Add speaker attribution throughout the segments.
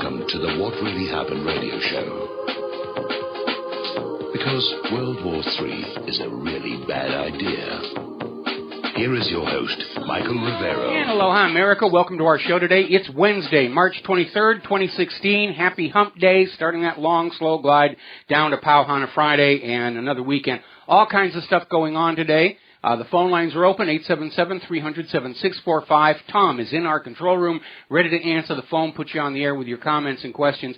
Speaker 1: Welcome to the What Really Happened radio show. Because World War III is a really bad idea. Here is your host, Michael Rivero.
Speaker 2: And aloha, America. Welcome to our show today. It's Wednesday, March 23rd, 2016. Happy Hump Day, starting that long, slow glide down to Kaahumanu Friday and another weekend. All kinds of stuff going on today. The phone lines are open, 877-300-7645. Tom is in our control room, ready to answer the phone, put you on the air with your comments and questions.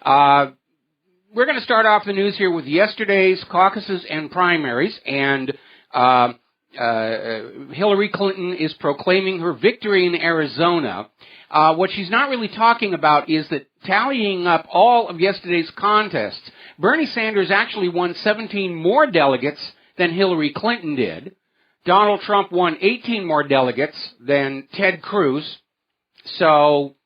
Speaker 2: We're going to start off the news here with yesterday's caucuses and primaries, and Hillary Clinton is proclaiming her victory in Arizona. What she's not really talking about is that tallying up all of yesterday's contests, Bernie Sanders actually won 17 more delegates than Hillary Clinton did. Donald Trump won 18 more delegates than Ted Cruz. So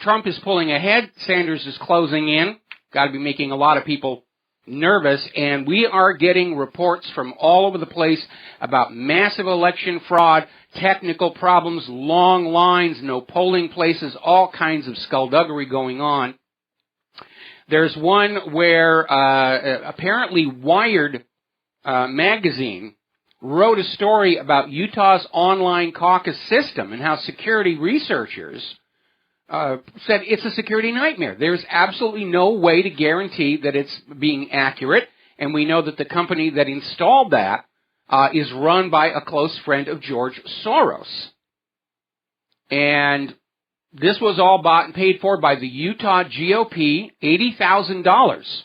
Speaker 2: Trump is pulling ahead. Sanders is closing in. Got to be making a lot of people nervous. And we are getting reports from all over the place about massive election fraud, technical problems, long lines, no polling places, all kinds of skullduggery going on. There's one where apparently Wired magazine wrote a story about Utah's online caucus system and how security researchers said it's a security nightmare. There's absolutely no way to guarantee that it's being accurate, and we know that the company that installed that is run by a close friend of George Soros. And this was all bought and paid for by the Utah GOP, $80,000.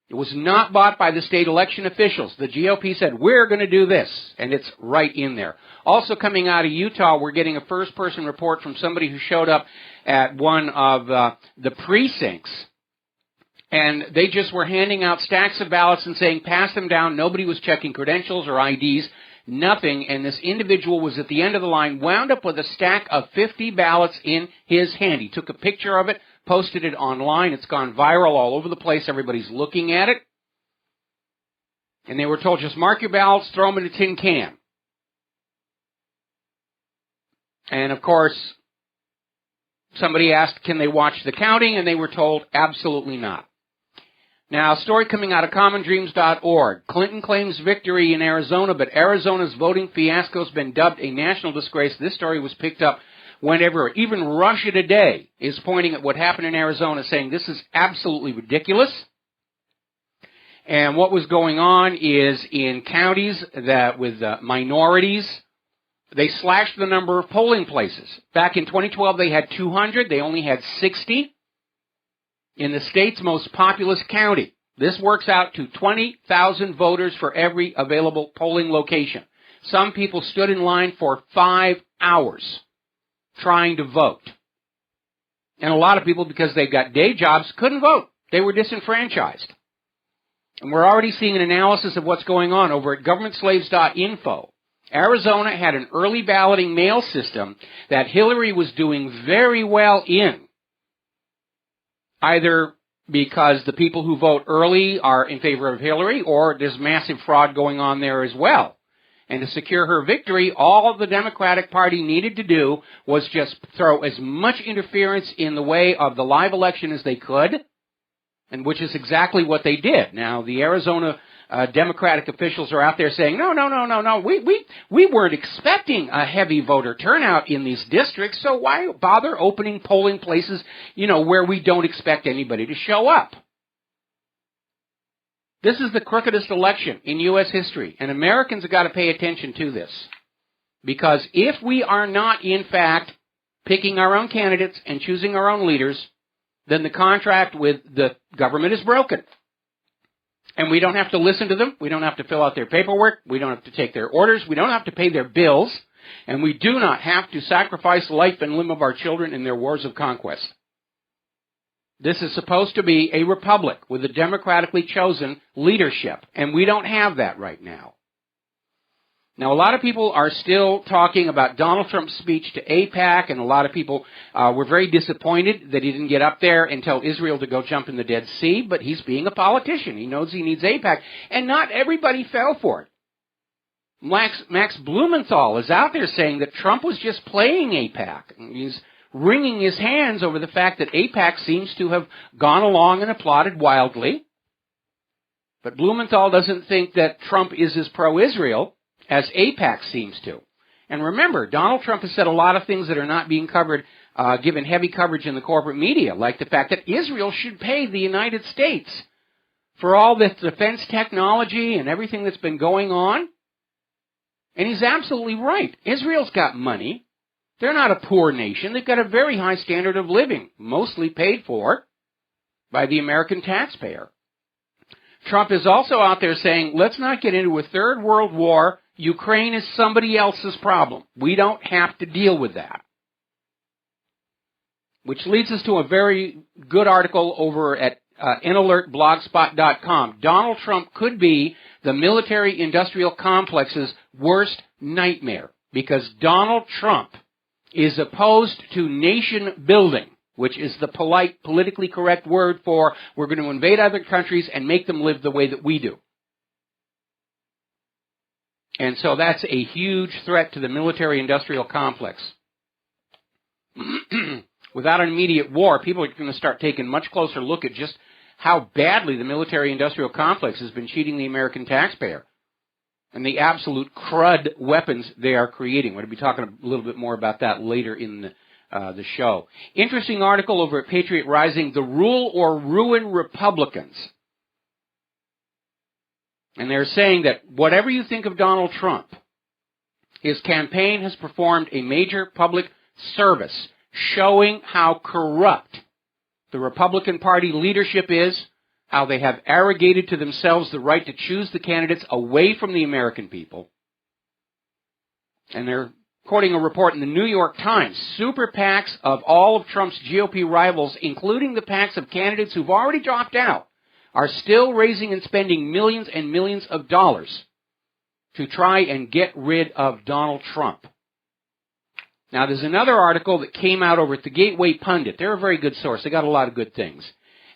Speaker 2: It was not bought by the state election officials. The GOP said, we're going to do this, and it's right in there. Also coming out of Utah, we're getting a first-person report from somebody who showed up at one of the precincts, and they just were handing out stacks of ballots and saying, pass them down. Nobody was checking credentials or IDs, nothing, and this individual was at the end of the line, wound up with a stack of 50 ballots in his hand. He took a picture of it, posted it online. It's gone viral all over the place. Everybody's looking at it. And they were told, just mark your ballots, throw them in a tin can. And, of course, somebody asked, can they watch the counting? And they were told, absolutely not. Now, a story coming out of commondreams.org. Clinton claims victory in Arizona, but Arizona's voting fiasco has been dubbed a national disgrace. This story was picked up whenever, even Russia Today is pointing at what happened in Arizona, saying this is absolutely ridiculous. And what was going on is in counties that with minorities, they slashed the number of polling places. Back in 2012, they had 200. They only had 60 in the state's most populous county. This works out to 20,000 voters for every available polling location. Some people stood in line for 5 hours trying to vote. And a lot of people, because they've got day jobs, couldn't vote. They were disenfranchised. And we're already seeing an analysis of what's going on over at governmentslaves.info. Arizona had an early balloting mail system that Hillary was doing very well in, either because the people who vote early are in favor of Hillary or there's massive fraud going on there as well. And to secure her victory, all the Democratic Party needed to do was just throw as much interference in the way of the live election as they could, and which is exactly what they did. Now, the Arizona Democratic officials are out there saying, no, we weren't expecting a heavy voter turnout in these districts, so why bother opening polling places, where we don't expect anybody to show up? This is the crookedest election in U.S. history, and Americans have got to pay attention to this. Because if we are not, in fact, picking our own candidates and choosing our own leaders, then the contract with the government is broken. And we don't have to listen to them. We don't have to fill out their paperwork. We don't have to take their orders. We don't have to pay their bills. And we do not have to sacrifice life and limb of our children in their wars of conquest. This is supposed to be a republic with a democratically chosen leadership, and we don't have that right now. Now, a lot of people are still talking about Donald Trump's speech to AIPAC, and a lot of people were very disappointed that he didn't get up there and tell Israel to go jump in the Dead Sea, but he's being a politician. He knows he needs AIPAC, and not everybody fell for it. Max Blumenthal is out there saying that Trump was just playing AIPAC. He's wringing his hands over the fact that AIPAC seems to have gone along and applauded wildly. But Blumenthal doesn't think that Trump is as pro-Israel as AIPAC seems to. And remember, Donald Trump has said a lot of things that are not being covered, given heavy coverage in the corporate media, like the fact that Israel should pay the United States for all this defense technology and everything that's been going on. And he's absolutely right. Israel's got money. They're not a poor nation. They've got a very high standard of living, mostly paid for by the American taxpayer. Trump is also out there saying, let's not get into a third world war. Ukraine is somebody else's problem. We don't have to deal with that. Which leads us to a very good article over at inalertblogspot.com. Donald Trump could be the military-industrial complex's worst nightmare because Donald Trump is opposed to nation building, which is the polite, politically correct word for we're going to invade other countries and make them live the way that we do. And so that's a huge threat to the military-industrial complex. Without an immediate war, people are going to start taking a much closer look at just how badly the military-industrial complex has been cheating the American taxpayer and the absolute crud weapons they are creating. We're going to be talking a little bit more about that later in the show. Interesting article over at Patriot Rising, The Rule or Ruin Republicans. And they're saying that whatever you think of Donald Trump, his campaign has performed a major public service showing how corrupt the Republican Party leadership is, how they have arrogated to themselves the right to choose the candidates away from the American people. And they're quoting a report in the New York Times. Super PACs of all of Trump's GOP rivals, including the PACs of candidates who've already dropped out, are still raising and spending millions and millions of dollars to try and get rid of Donald Trump. Now, there's another article that came out over at the Gateway Pundit. They're a very good source. They got a lot of good things.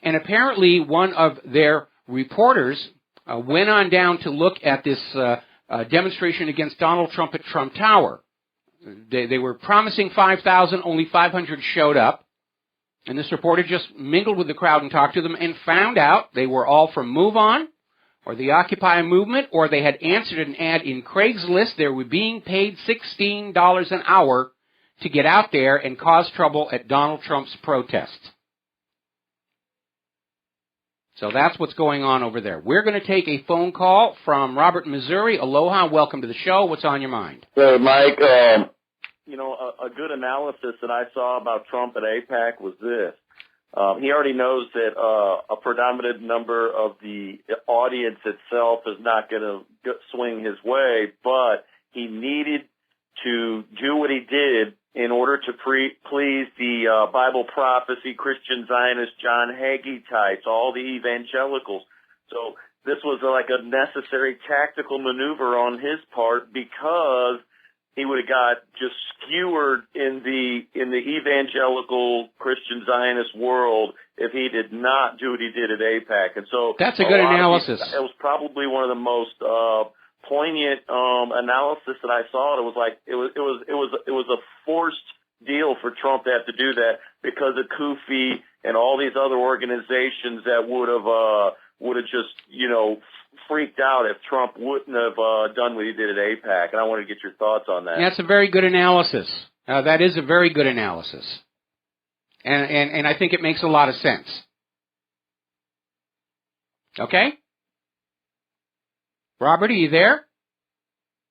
Speaker 2: And apparently one of their reporters went on down to look at this demonstration against Donald Trump at Trump Tower. They were promising 5,000, only 500 showed up. And this reporter just mingled with the crowd and talked to them and found out they were all from Move On or the Occupy movement, or they had answered an ad in Craigslist. They were being paid $16 an hour to get out there and cause trouble at Donald Trump's protests. So that's what's going on over there. We're going to take a phone call from Robert in Missouri. Aloha, welcome to the show. What's on your mind?
Speaker 3: So, Mike, a good analysis that I saw about Trump at AIPAC was this. He already knows that a predominant number of the audience itself is not going to swing his way, but he needed to do what he did in order to please the Bible prophecy, Christian Zionist, John Hagee types, all the evangelicals. So this was like a necessary tactical maneuver on his part because he would have got just skewered in the evangelical Christian Zionist world if he did not do what he did at AIPAC. And so
Speaker 2: that's a good analysis.
Speaker 3: It was probably one of the most poignant analysis that I saw. It was like it was a forced deal for Trump to have to do that because of Kufi and all these other organizations that would have just freaked out if Trump wouldn't have done what he did at AIPAC. And I want to get your thoughts on that.
Speaker 2: That's a very good analysis. That is a very good analysis, and I think it makes a lot of sense. Okay. Robert, are you there?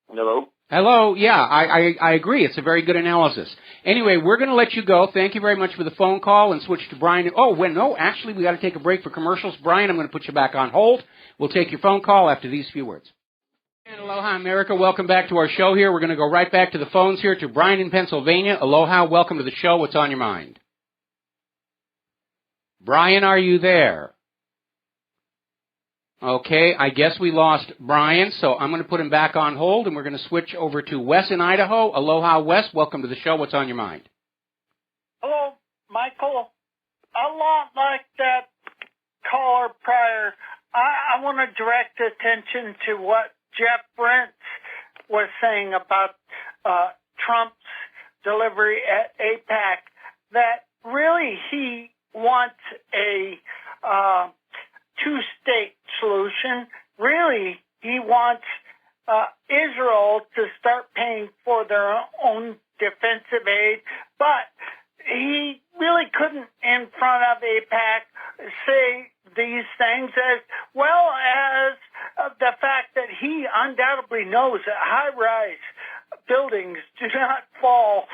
Speaker 3: Hello?
Speaker 2: Hello, yeah, I agree. It's a very good analysis. Anyway, we're going to let you go. Thank you very much for the phone call and switch to Brian. Actually, we got to take a break for commercials. Brian, I'm going to put you back on hold. We'll take your phone call after these few words. And aloha, America. Welcome back to our show here. We're going to go right back to the phones here to Brian in Pennsylvania. Aloha, welcome to the show. What's on your mind? Brian, are you there? Okay, I guess we lost Brian, so I'm going to put him back on hold, and we're going to switch over to Wes in Idaho. Aloha, Wes. Welcome to the show. What's on your mind?
Speaker 4: Hello, Michael. A lot like that caller prior, I want to direct attention to what Jeff Brent was saying about Trump's delivery at AIPAC. that really he wants a two-state solution. Really, he wants Israel to start paying for their own defensive aid, but he really couldn't, in front of AIPAC, say these things as well as the fact that he undoubtedly knows that high-rise buildings do not fall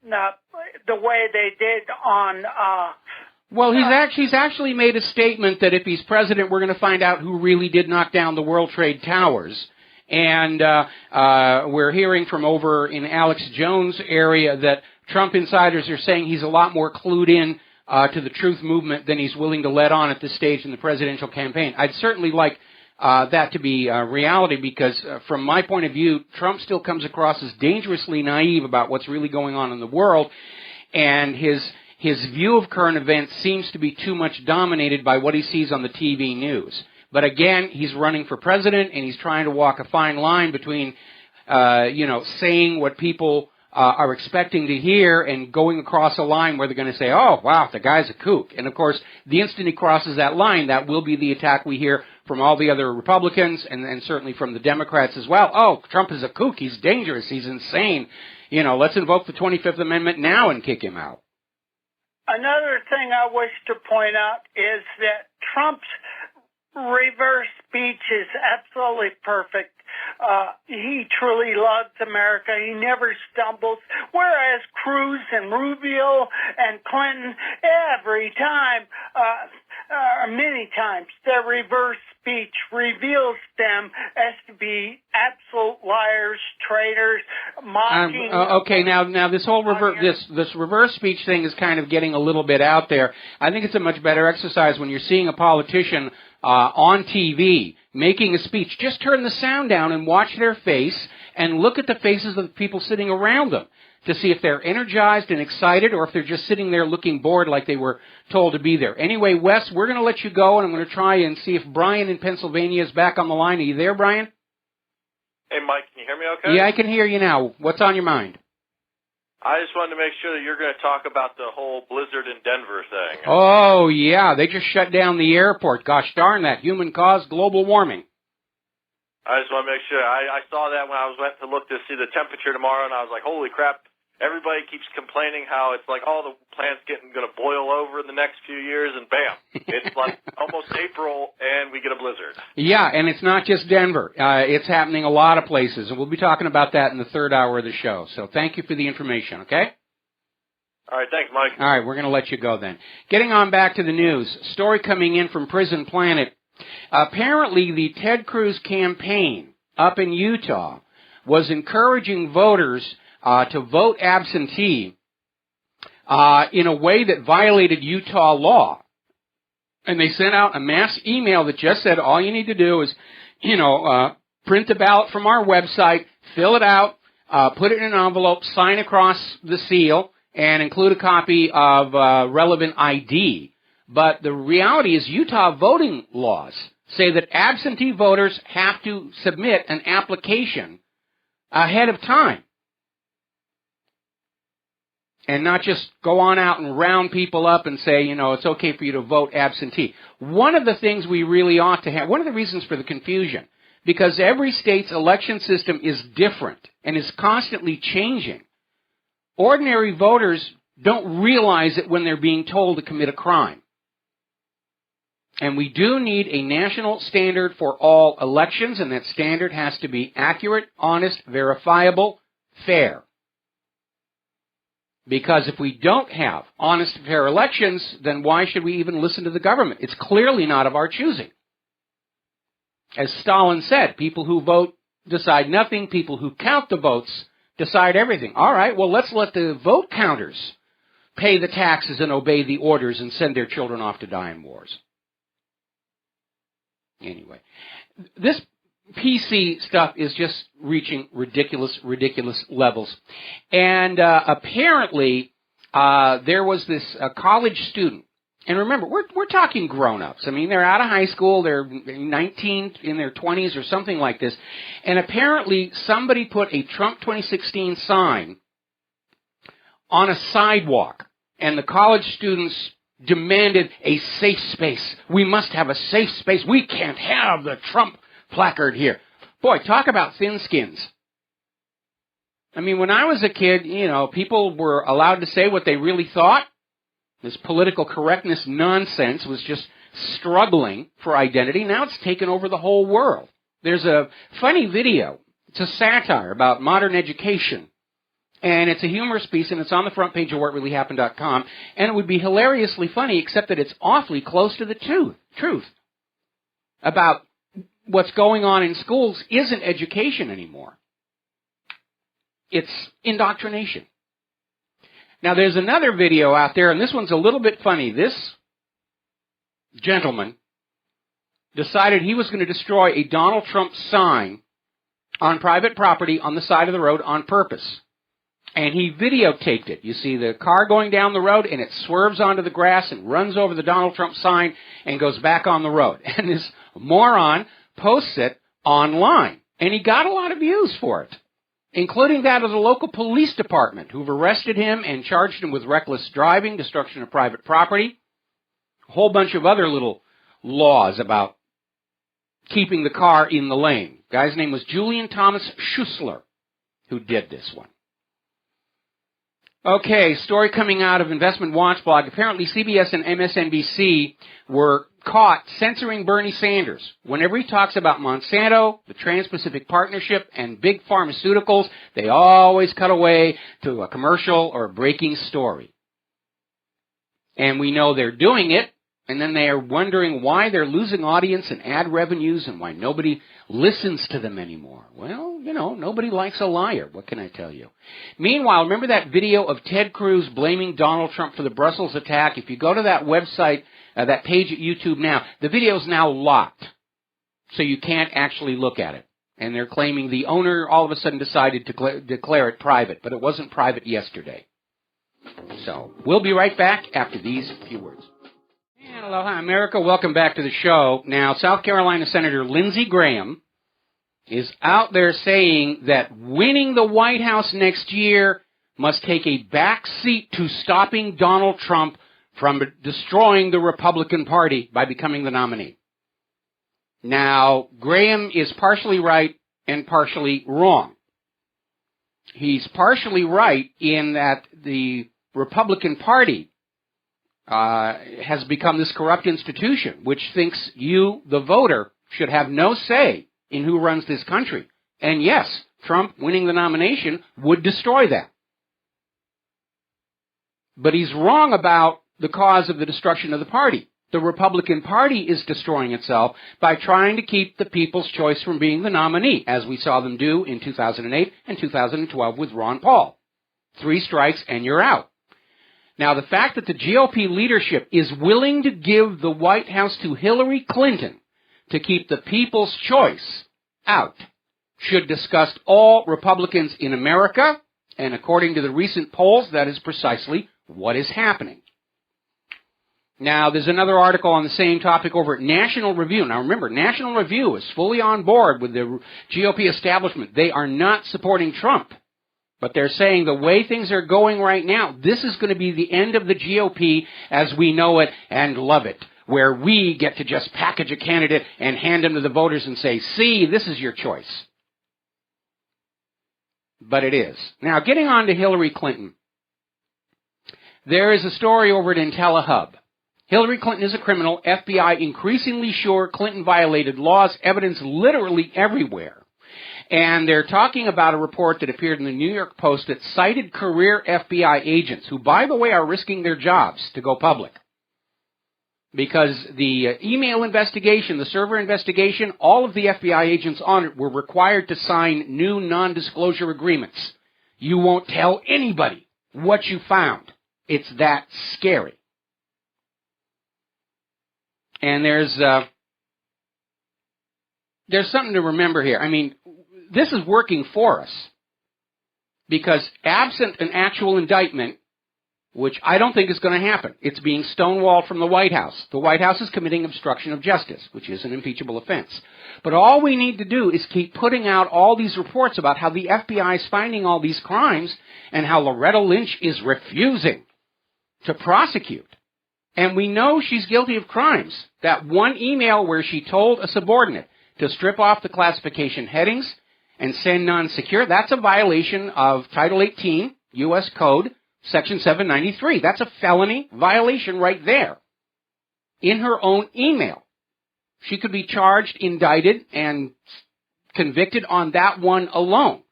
Speaker 4: the way they did on...
Speaker 2: Well, he's actually made a statement that if he's president, we're going to find out who really did knock down the World Trade Towers. And we're hearing from over in Alex Jones' area that Trump insiders are saying he's a lot more clued in to the truth movement than he's willing to let on at this stage in the presidential campaign. I'd certainly like that to be reality because from my point of view, Trump still comes across as dangerously naive about what's really going on in the world, and his view of current events seems to be too much dominated by what he sees on the TV news. But again, he's running for president, and he's trying to walk a fine line between, saying what people are expecting to hear and going across a line where they're going to say, oh, wow, the guy's a kook. And, of course, the instant he crosses that line, that will be the attack we hear from all the other Republicans and certainly from the Democrats as well. Oh, Trump is a kook. He's dangerous. He's insane. Let's invoke the 25th Amendment now and kick him out.
Speaker 4: Another thing I wish to point out is that Trump's reverse speech is absolutely perfect. He truly loves America. He never stumbles. Whereas Cruz and Rubio and Clinton, every time, many times, their reverse speech reveals them as to be absolute liars, traitors, mocking.
Speaker 2: Okay, now this whole this reverse speech thing is kind of getting a little bit out there. I think it's a much better exercise when you're seeing a politician on TV making a speech. Just turn the sound down and watch their face and look at the faces of the people sitting around them to see if they're energized and excited or if they're just sitting there looking bored like they were told to be there. Anyway, Wes, we're going to let you go, and I'm going to try and see if Brian in Pennsylvania is back on the line. Are you there, Brian?
Speaker 5: Hey, Mike, can you hear me okay?
Speaker 2: Yeah, I can hear you now. What's on your mind?
Speaker 5: I just wanted to make sure that you're going to talk about the whole blizzard in Denver thing.
Speaker 2: Oh, yeah, they just shut down the airport. Gosh darn that, human-caused global warming.
Speaker 5: I just want to make sure. I saw that when I went to look to see the temperature tomorrow, and I was like, holy crap, everybody keeps complaining how it's like, the plant's going to boil over in the next few years, and bam, it's like almost April, and we get a blizzard.
Speaker 2: Yeah, and it's not just Denver. It's happening a lot of places, and we'll be talking about that in the third hour of the show. So thank you for the information, okay?
Speaker 5: All right, thanks, Mike.
Speaker 2: All right, we're going to let you go then. Getting on back to the news, story coming in from Prison Planet. Apparently, the Ted Cruz campaign up in Utah was encouraging voters to vote absentee in a way that violated Utah law. And they sent out a mass email that just said, all you need to do is, print the ballot from our website, fill it out, put it in an envelope, sign across the seal, and include a copy of relevant ID. But the reality is Utah voting laws say that absentee voters have to submit an application ahead of time and not just go on out and round people up and say, it's okay for you to vote absentee. One of the things we really ought to have, one of the reasons for the confusion, because every state's election system is different and is constantly changing. Ordinary voters don't realize it when they're being told to commit a crime. And we do need a national standard for all elections, and that standard has to be accurate, honest, verifiable, fair. Because if we don't have honest, fair elections, then why should we even listen to the government? It's clearly not of our choosing. As Stalin said, people who vote decide nothing, people who count the votes decide everything. All right, well, let's let the vote counters pay the taxes and obey the orders and send their children off to die in wars. Anyway, this PC stuff is just reaching ridiculous levels. And apparently, there was this college student. And remember, we're talking grown-ups. I mean, they're out of high school. They're 19, in their 20s or something like this. And apparently, somebody put a Trump 2016 sign on a sidewalk. and the college students demanded a safe space. We must have a safe space. We can't have the Trump placard here. Boy, talk about thin skins. I mean, when I was a kid, people were allowed to say what they really thought. This political correctness nonsense was just struggling for identity. Now it's taken over the whole world. There's a funny video. It's a satire about modern education. And it's a humorous piece, and it's on the front page of WhatReallyHappened.com. And it would be hilariously funny, except that it's awfully close to the truth about what's going on in schools isn't education anymore. It's indoctrination. Now, there's another video out there, and this one's a little bit funny. This gentleman decided he was going to destroy a Donald Trump sign on private property on the side of the road on purpose. And he videotaped it. You see the car going down the road, and it swerves onto the grass and runs over the Donald Trump sign and goes back on the road. And this moron posts it online. And he got a lot of views for it, including that of the local police department, who've arrested him and charged him with reckless driving, destruction of private property, a whole bunch of other little laws about keeping the car in the lane. The guy's name was Julian Thomas Schussler, who did this one. Okay, story coming out of Investment Watch blog. Apparently CBS and MSNBC were caught censoring Bernie Sanders. Whenever he talks about Monsanto, the Trans-Pacific Partnership, and big pharmaceuticals, they always cut away to a commercial or a breaking story. And we know they're doing it, and then they are wondering why they're losing audience and ad revenues and why nobody listens to them anymore. Well, nobody likes a liar. What can I tell you? Meanwhile, remember that video of Ted Cruz blaming Donald Trump for the Brussels attack? If you go to that website, that page at YouTube now, the video's now locked. So you can't actually look at it. And they're claiming the owner all of a sudden decided to declare it private, but it wasn't private yesterday. So we'll be right back after these few words. And aloha, America. Welcome back to the show. Now, South Carolina Senator Lindsey Graham is out there saying that winning the White House next year must take a back seat to stopping Donald Trump from destroying the Republican Party by becoming the nominee. Now, Graham is partially right and partially wrong. He's partially right in that the Republican Party has become this corrupt institution, which thinks you, the voter, should have no say in who runs this country. And yes, Trump winning the nomination would destroy that. But he's wrong about the cause of the destruction of the party. The Republican Party is destroying itself by trying to keep the People's Choice from being the nominee, as we saw them do in 2008 and 2012 with Ron Paul. 3 strikes and you're out. Now, the fact that the GOP leadership is willing to give the White House to Hillary Clinton to keep the People's Choice out should disgust all Republicans in America, and according to the recent polls, that is precisely what is happening. Now, there's another article on the same topic over at National Review. Now, remember, National Review is fully on board with the GOP establishment. They are not supporting Trump. But they're saying the way things are going right now, this is going to be the end of the GOP as we know it and love it, where we get to just package a candidate and hand him to the voters and say, see, this is your choice. But it is. Now, getting on to Hillary Clinton. There is a story over at IntelliHub. Hillary Clinton is a criminal. FBI increasingly sure Clinton violated laws. Evidence literally everywhere. And they're talking about a report that appeared in the New York Post that cited career FBI agents, who, by the way, are risking their jobs to go public. Because the email investigation, the server investigation, all of the FBI agents on it were required to sign new non-disclosure agreements. You won't tell anybody what you found. It's that scary. And there's something to remember here. I mean, this is working for us, because absent an actual indictment, which I don't think is going to happen, it's being stonewalled from the White House. The White House is committing obstruction of justice, which is an impeachable offense. But all we need to do is keep putting out all these reports about how the FBI is finding all these crimes and how Loretta Lynch is refusing to prosecute. And we know she's guilty of crimes. That one email where she told a subordinate to strip off the classification headings and send non-secure, that's a violation of Title 18, U.S. Code, Section 793. That's a felony violation right there. In her own email. She could be charged, indicted, and convicted on that one alone.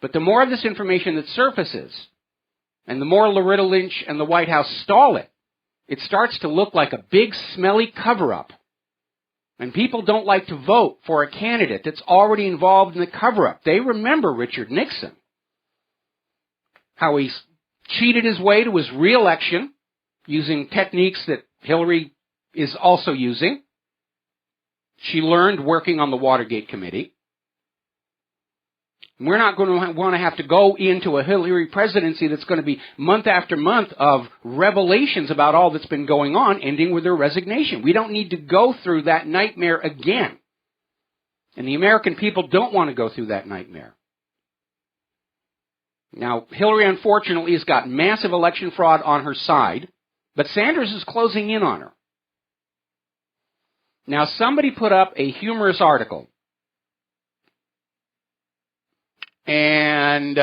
Speaker 2: But the more of this information that surfaces, and the more Loretta Lynch and the White House stall it, it starts to look like a big, smelly cover-up. And people don't like to vote for a candidate that's already involved in the cover-up. They remember Richard Nixon, how he cheated his way to his re-election using techniques that Hillary is also using. She learned working on the Watergate Committee. We're not going to want to have to go into a Hillary presidency that's going to be month after month of revelations about all that's been going on, ending with her resignation. We don't need to go through that nightmare again. And the American people don't want to go through that nightmare. Now, Hillary, unfortunately, has got massive election fraud on her side, but Sanders is closing in on her. Now, somebody put up a humorous article. And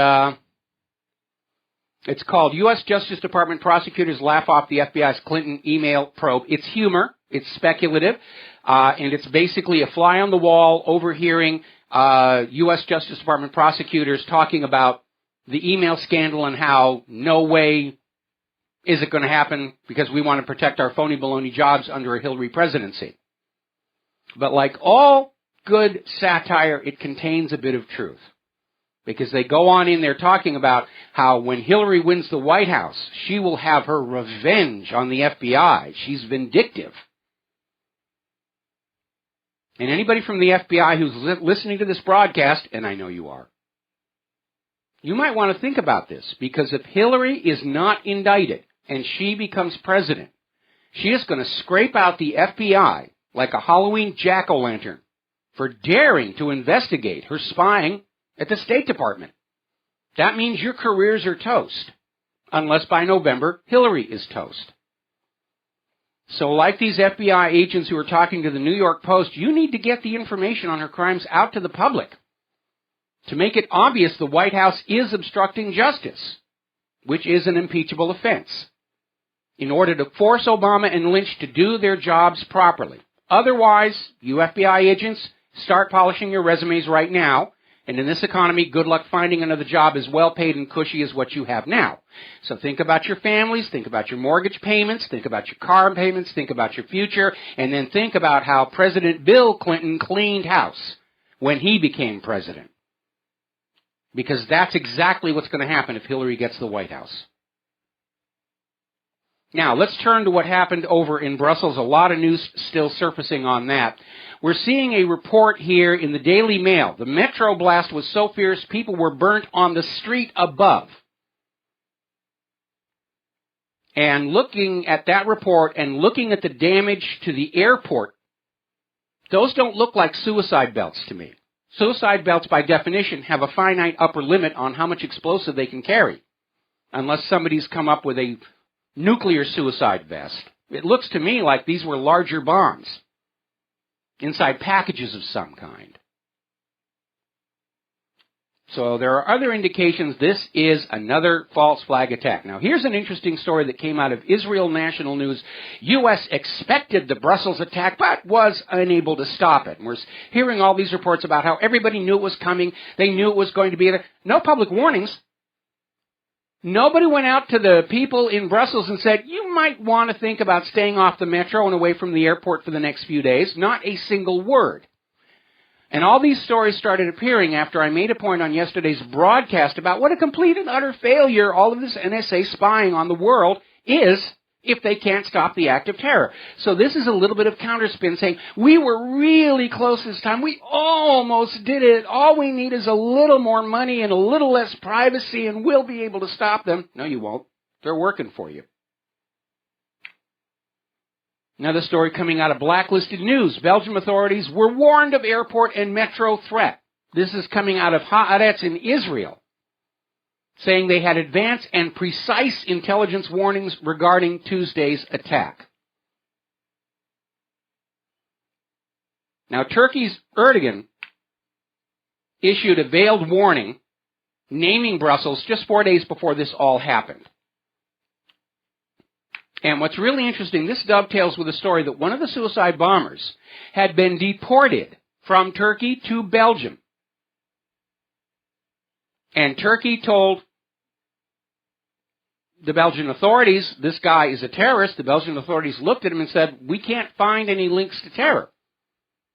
Speaker 2: it's called U.S. Justice Department Prosecutors Laugh Off the FBI's Clinton Email Probe. It's humor, it's speculative, and it's basically a fly on the wall overhearing U.S. Justice Department prosecutors talking about the email scandal and how no way is it going to happen because we want to protect our phony baloney jobs under a Hillary presidency. But like all good satire, it contains a bit of truth. Because they go on in there talking about how when Hillary wins the White House, she will have her revenge on the FBI. She's vindictive. And anybody from the FBI who's listening to this broadcast, and I know you are, you might want to think about this. Because if Hillary is not indicted and she becomes president, she is going to scrape out the FBI like a Halloween jack-o'-lantern for daring to investigate her spying at the State Department. That means your careers are toast. Unless by November, Hillary is toast. So like these FBI agents who are talking to the New York Post, you need to get the information on her crimes out to the public to make it obvious the White House is obstructing justice, which is an impeachable offense, in order to force Obama and Lynch to do their jobs properly. Otherwise, you FBI agents, start polishing your resumes right now. And in this economy, good luck finding another job as well paid and cushy as what you have now. So think about your families, think about your mortgage payments, think about your car payments, think about your future, and then think about how President Bill Clinton cleaned house when he became president. Because that's exactly what's going to happen if Hillary gets the White House. Now, let's turn to what happened over in Brussels. A lot of news still surfacing on that. We're seeing a report here in the Daily Mail. The Metro blast was so fierce, people were burnt on the street above. And looking at that report and looking at the damage to the airport, those don't look like suicide belts to me. Suicide belts, by definition, have a finite upper limit on how much explosive they can carry, unless somebody's come up with a nuclear suicide vest. It looks to me like these were larger bombs inside packages of some kind. So there are other indications this is another false flag attack. Now, here's an interesting story that came out of Israel National News. U.S. expected the Brussels attack, but was unable to stop it. And we're hearing all these reports about how everybody knew it was coming. They knew it was going to be there. No public warnings. Nobody went out to the people in Brussels and said, you might want to think about staying off the metro and away from the airport for the next few days. Not a single word. And all these stories started appearing after I made a point on yesterday's broadcast about what a complete and utter failure all of this NSA spying on the world is if they can't stop the act of terror. So this is a little bit of counterspin saying, we were really close this time. We almost did it. All we need is a little more money and a little less privacy and we'll be able to stop them. No, you won't. They're working for you. Another story coming out of Blacklisted News. Belgian authorities were warned of airport and metro threat. This is coming out of Haaretz in Israel. saying they had advanced and precise intelligence warnings regarding Tuesday's attack. Now, Turkey's Erdogan issued a veiled warning naming Brussels just 4 days before this all happened. And what's really interesting, this dovetails with a story that one of the suicide bombers had been deported from Turkey to Belgium. And Turkey told the Belgian authorities, this guy is a terrorist. The Belgian authorities looked at him and said, we can't find any links to terror.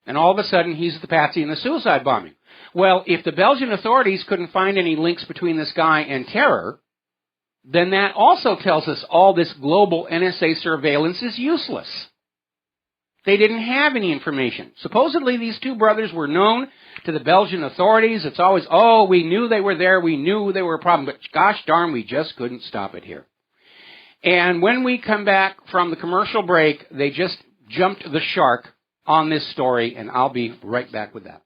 Speaker 2: And all of a sudden, he's the patsy in the suicide bombing. Well, if the Belgian authorities couldn't find any links between this guy and terror, then that also tells us all this global NSA surveillance is useless. They didn't have any information. Supposedly, these two brothers were known to the Belgian authorities. It's always, oh, we knew they were there. We knew they were a problem. But gosh darn, we just couldn't stop it here. And when we come back from the commercial break, they just jumped the shark on this story, and I'll be right back with that.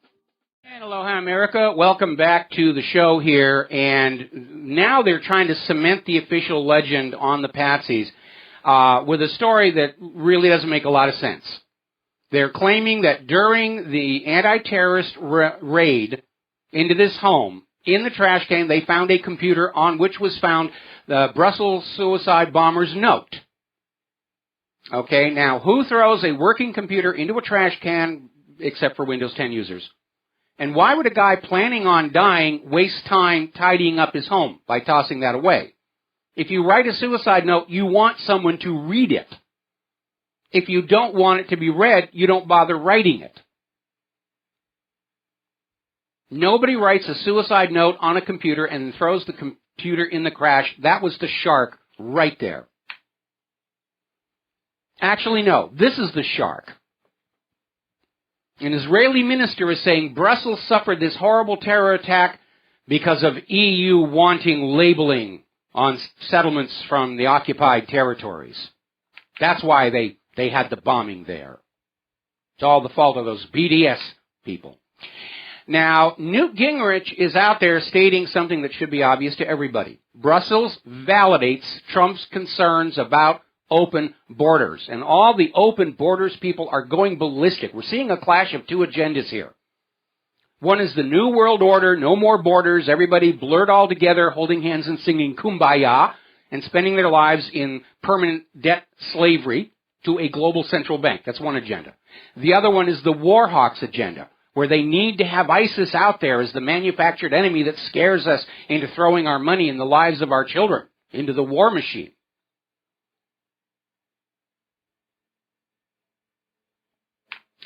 Speaker 2: And aloha, America. Welcome back to the show here. And now they're trying to cement the official legend on the patsies with a story that really doesn't make a lot of sense. They're claiming that during the anti-terrorist raid into this home, in the trash can, they found a computer on which was found the Brussels suicide bomber's note. Okay, now, who throws a working computer into a trash can except for Windows 10 users? And why would a guy planning on dying waste time tidying up his home by tossing that away? If you write a suicide note, you want someone to read it. If you don't want it to be read, you don't bother writing it. Nobody writes a suicide note on a computer and throws the computer in the trash. That was the shark right there. Actually, no. This is the shark. An Israeli minister is saying Brussels suffered this horrible terror attack because of EU wanting labeling on settlements from the occupied territories. That's why they had the bombing there. It's all the fault of those BDS people. Now, Newt Gingrich is out there stating something that should be obvious to everybody. Brussels validates Trump's concerns about open borders. And all the open borders people are going ballistic. We're seeing a clash of two agendas here. One is the New World Order, no more borders, everybody blurred all together, holding hands and singing Kumbaya, and spending their lives in permanent debt slavery to a global central bank. That's one agenda. The other one is the War Hawks agenda, where they need to have ISIS out there as the manufactured enemy that scares us into throwing our money and the lives of our children into the war machine.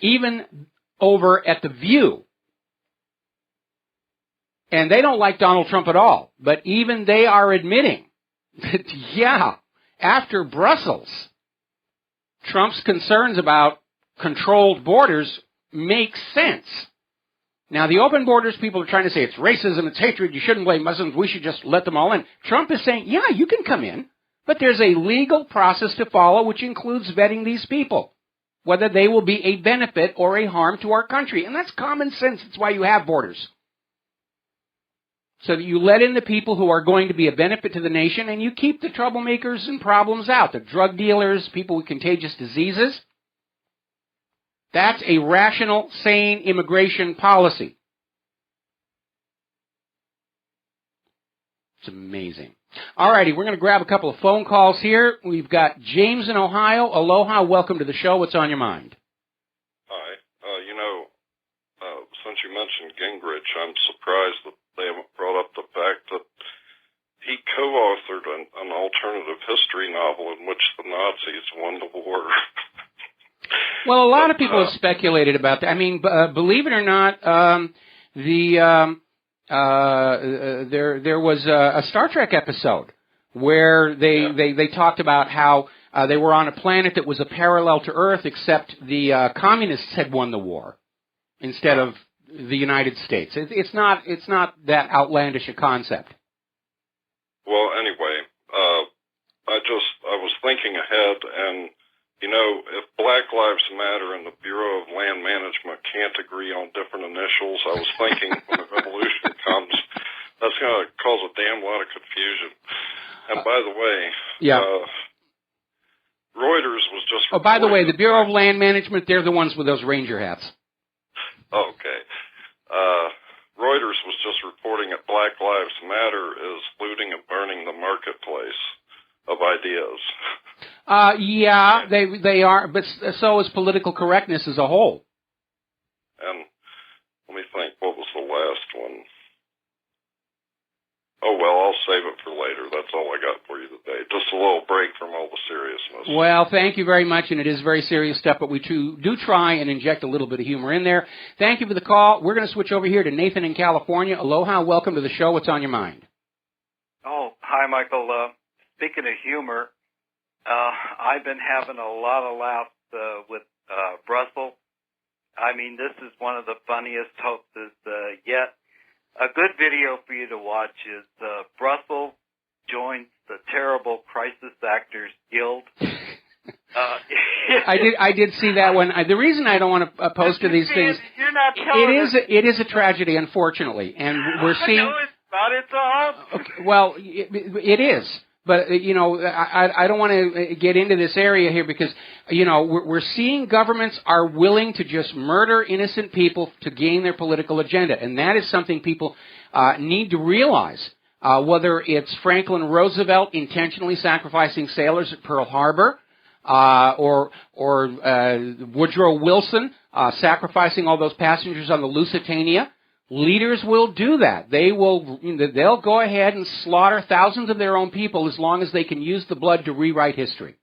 Speaker 2: Even over at The View, and they don't like Donald Trump at all, but even they are admitting that, yeah, after Brussels, Trump's concerns about controlled borders make sense. Now, the open borders people are trying to say it's racism, it's hatred, you shouldn't blame Muslims, we should just let them all in. Trump is saying, yeah, you can come in, but there's a legal process to follow which includes vetting these people, whether they will be a benefit or a harm to our country. And that's common sense. That's why you have borders. So that you let in the people who are going to be a benefit to the nation, and you keep the troublemakers and problems out, the drug dealers, people with contagious diseases. That's a rational, sane immigration policy. It's amazing. All righty, we're going to grab a couple of phone calls here. We've got James in Ohio. Aloha, welcome to the show. What's on your mind?
Speaker 6: Hi. Since you mentioned Gingrich, I'm surprised that they haven't brought up the fact that he co-authored an alternative history novel in which the Nazis won the war.
Speaker 2: Well, a lot of people have speculated about that. I mean, believe it or not, there was a Star Trek episode where they talked about how they were on a planet that was a parallel to Earth, except the communists had won the war instead of the United States. It's not that outlandish a concept.
Speaker 6: Well, anyway, I was thinking ahead, and if Black Lives Matter and the Bureau of Land Management can't agree on different initials, I was thinking when the revolution comes, That's going to cause a damn lot of confusion. And by the way, Reuters was just...
Speaker 2: Oh, by the way, the Bureau of Land Management, they're the ones with those ranger hats.
Speaker 6: Okay. Reuters was just reporting that Black Lives Matter is looting and burning the marketplace of ideas.
Speaker 2: Yeah, they are, but so is political correctness as a whole.
Speaker 6: And let me think, what was the last one? Oh, well, I'll save it for later. That's all I got for you today. Just a little break from all the seriousness.
Speaker 2: Well, thank you very much, and it is very serious stuff, but we do try and inject a little bit of humor in there. Thank you for the call. We're going to switch over here to Nathan in California. Aloha, welcome to the show. What's on your mind?
Speaker 7: Oh, hi, Michael. Speaking of humor, I've been having a lot of laughs with Brussels. I mean, this is one of the funniest hoaxes yet. A good video for you to watch is Brussels joins the terrible crisis actors guild.
Speaker 2: I did see that one. The reason I don't want to post to these things,
Speaker 4: you're not telling us.
Speaker 2: It is a tragedy, unfortunately, and we're seeing.
Speaker 7: I know it's not. It's awesome.
Speaker 2: Okay, well, it is. But, I don't want to get into this area here because, we're seeing governments are willing to just murder innocent people to gain their political agenda. And that is something people need to realize, whether it's Franklin Roosevelt intentionally sacrificing sailors at Pearl Harbor, or Woodrow Wilson sacrificing all those passengers on the Lusitania. Leaders will do that. They'll go ahead and slaughter thousands of their own people as long as they can use the blood to rewrite history.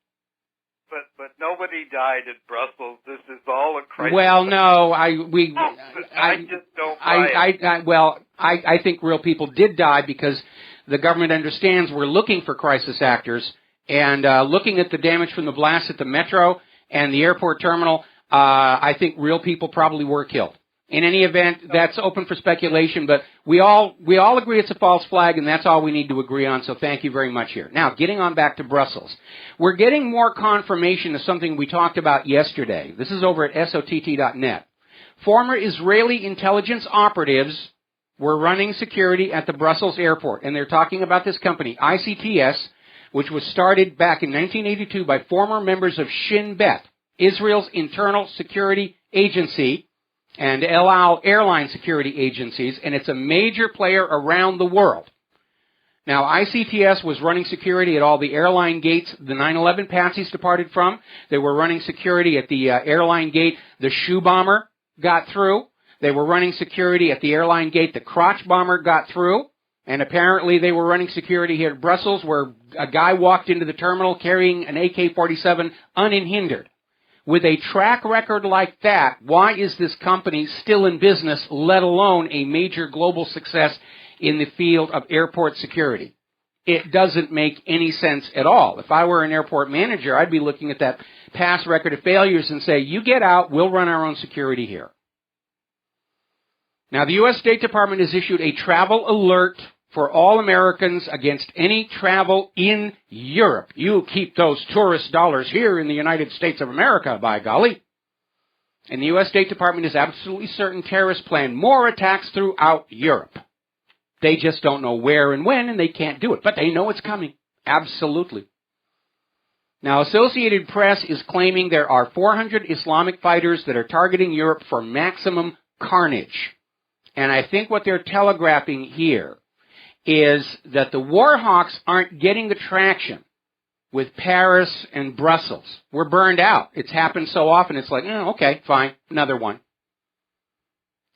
Speaker 7: But nobody died in Brussels. This is all a crisis.
Speaker 2: Well, no,
Speaker 7: I just don't buy it.
Speaker 2: I think real people did die because the government understands we're looking for crisis actors, and looking at the damage from the blast at the metro and the airport terminal, I think real people probably were killed. In any event, that's open for speculation, but we all agree it's a false flag, and that's all we need to agree on, so thank you very much here. Now, getting on back to Brussels. We're getting more confirmation of something we talked about yesterday. This is over at SOTT.net. Former Israeli intelligence operatives were running security at the Brussels airport, and they're talking about this company, ICTS, which was started back in 1982 by former members of Shin Bet, Israel's internal security agency, and El Al airline security agencies, and it's a major player around the world. Now, ICTS was running security at all the airline gates the 9/11 patsies departed from. They were running security at the airline gate the shoe bomber got through. They were running security at the airline gate the crotch bomber got through. And apparently they were running security here at Brussels where a guy walked into the terminal carrying an AK-47 unhindered. With a track record like that, why is this company still in business, let alone a major global success in the field of airport security? It doesn't make any sense at all. If I were an airport manager, I'd be looking at that past record of failures and say, you get out, we'll run our own security here. Now, the U.S. State Department has issued a travel alert for all Americans against any travel in Europe. You keep those tourist dollars here in the United States of America, by golly. And the U.S. State Department is absolutely certain terrorists plan more attacks throughout Europe. They just don't know where and when, and they can't do it. But they know it's coming. Absolutely. Now, Associated Press is claiming there are 400 Islamic fighters that are targeting Europe for maximum carnage. And I think what they're telegraphing here is that the war hawks aren't getting the traction with Paris and Brussels. We're burned out. It's happened so often, it's like, okay, fine, another one.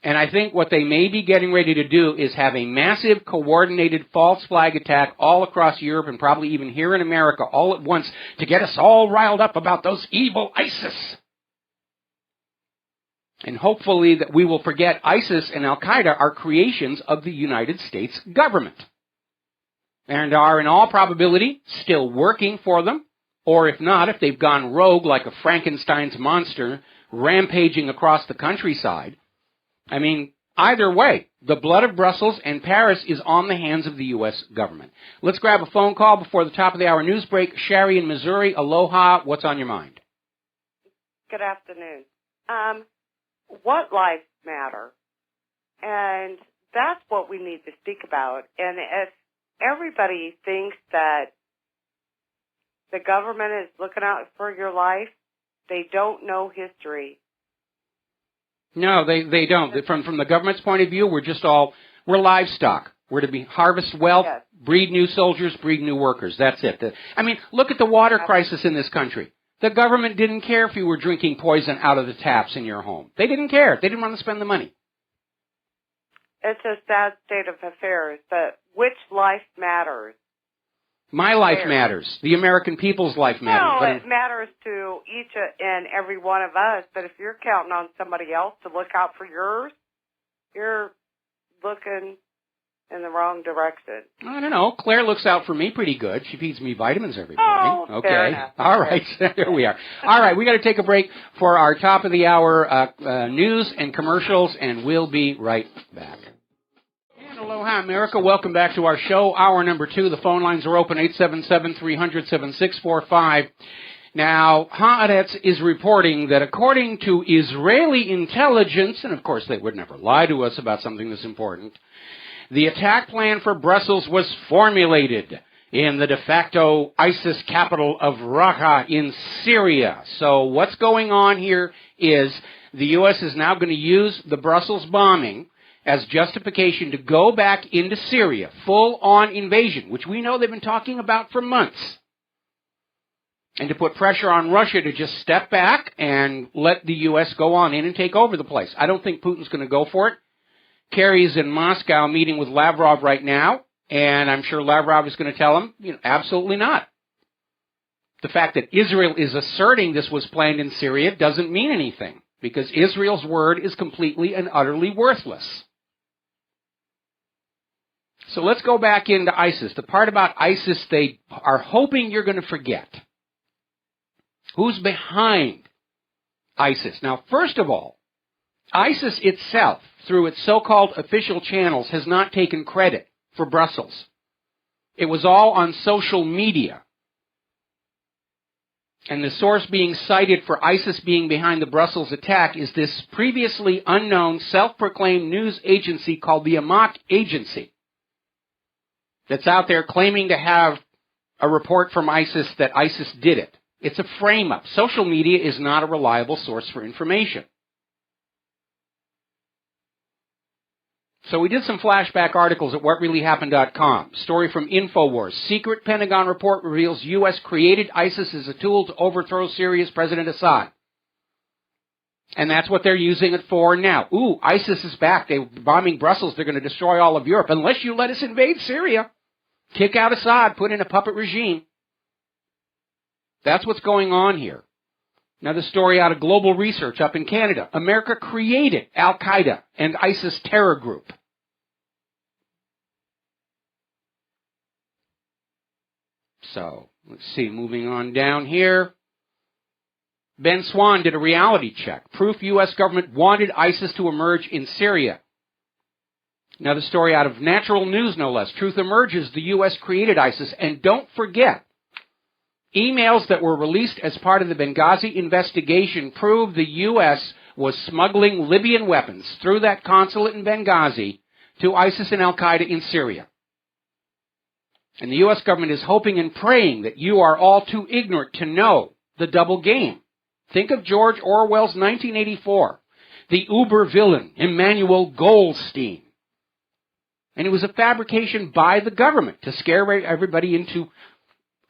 Speaker 2: And I think what they may be getting ready to do is have a massive coordinated false flag attack all across Europe and probably even here in America all at once to get us all riled up about those evil ISIS. And hopefully that we will forget ISIS and Al-Qaeda are creations of the United States government and are in all probability still working for them, or if not, if they've gone rogue like a Frankenstein's monster rampaging across the countryside. I mean, either way, the blood of Brussels and Paris is on the hands of the U.S. government. Let's grab a phone call before the top of the hour news break. Sherry in Missouri, aloha, what's on your mind?
Speaker 8: Good afternoon. What lives matter? And that's what we need to speak about. And if everybody thinks that the government is looking out for your life, they don't know history.
Speaker 2: No, they don't. From the government's point of view, we're livestock. We're to be harvest wealth,
Speaker 8: yes.
Speaker 2: breed new soldiers, breed new workers. That's it. Look at the water crisis in this country. The government didn't care if you were drinking poison out of the taps in your home. They didn't care. They didn't want to spend the money.
Speaker 8: It's a sad state of affairs, but which life matters?
Speaker 2: My life matters. The American people's life matters.
Speaker 8: No, it matters to each and every one of us, but if you're counting on somebody else to look out for yours, you're looking in the wrong direction.
Speaker 2: I don't know. Claire looks out for me pretty good. She feeds me vitamins every
Speaker 8: morning.
Speaker 2: Okay.
Speaker 8: Fair enough.
Speaker 2: All right. Here we are. All right. We got to take a break for our top of the hour news and commercials, and we'll be right back. And aloha, America. Welcome back to our show. Hour number 2. The phone lines are open, 877-300-7645. Now, Haaretz is reporting that according to Israeli intelligence, and of course they would never lie to us about something this important, the attack plan for Brussels was formulated in the de facto ISIS capital of Raqqa in Syria. So what's going on here is the U.S. is now going to use the Brussels bombing as justification to go back into Syria, full-on invasion, which we know they've been talking about for months, and to put pressure on Russia to just step back and let the U.S. go on in and take over the place. I don't think Putin's going to go for it. Kerry's in Moscow meeting with Lavrov right now, and I'm sure Lavrov is going to tell him, absolutely not. The fact that Israel is asserting this was planned in Syria doesn't mean anything, because Israel's word is completely and utterly worthless. So let's go back into ISIS. The part about ISIS they are hoping you're going to forget. Who's behind ISIS? Now, first of all, ISIS itself, through its so-called official channels, has not taken credit for Brussels. It was all on social media. And the source being cited for ISIS being behind the Brussels attack is this previously unknown self-proclaimed news agency called the Amaq Agency that's out there claiming to have a report from ISIS that ISIS did it. It's a frame-up. Social media is not a reliable source for information. So we did some flashback articles at WhatReallyHappened.com. Story from INFOWARS. Secret Pentagon report reveals U.S. created ISIS as a tool to overthrow Syria's President Assad. And that's what they're using it for now. Ooh, ISIS is back. They're bombing Brussels. They're going to destroy all of Europe. Unless you let us invade Syria. Kick out Assad. Put in a puppet regime. That's what's going on here. Now, the story out of Global Research up in Canada. America created Al-Qaeda and ISIS terror group. So, let's see, moving on down here. Ben Swan did a reality check. Proof U.S. government wanted ISIS to emerge in Syria. Now, the story out of Natural News, no less. Truth emerges, the U.S. created ISIS. And don't forget, emails that were released as part of the Benghazi investigation prove the U.S. was smuggling Libyan weapons through that consulate in Benghazi to ISIS and Al-Qaeda in Syria. And the U.S. government is hoping and praying that you are all too ignorant to know the double game. Think of George Orwell's 1984, the uber villain, Emmanuel Goldstein. And it was a fabrication by the government to scare everybody into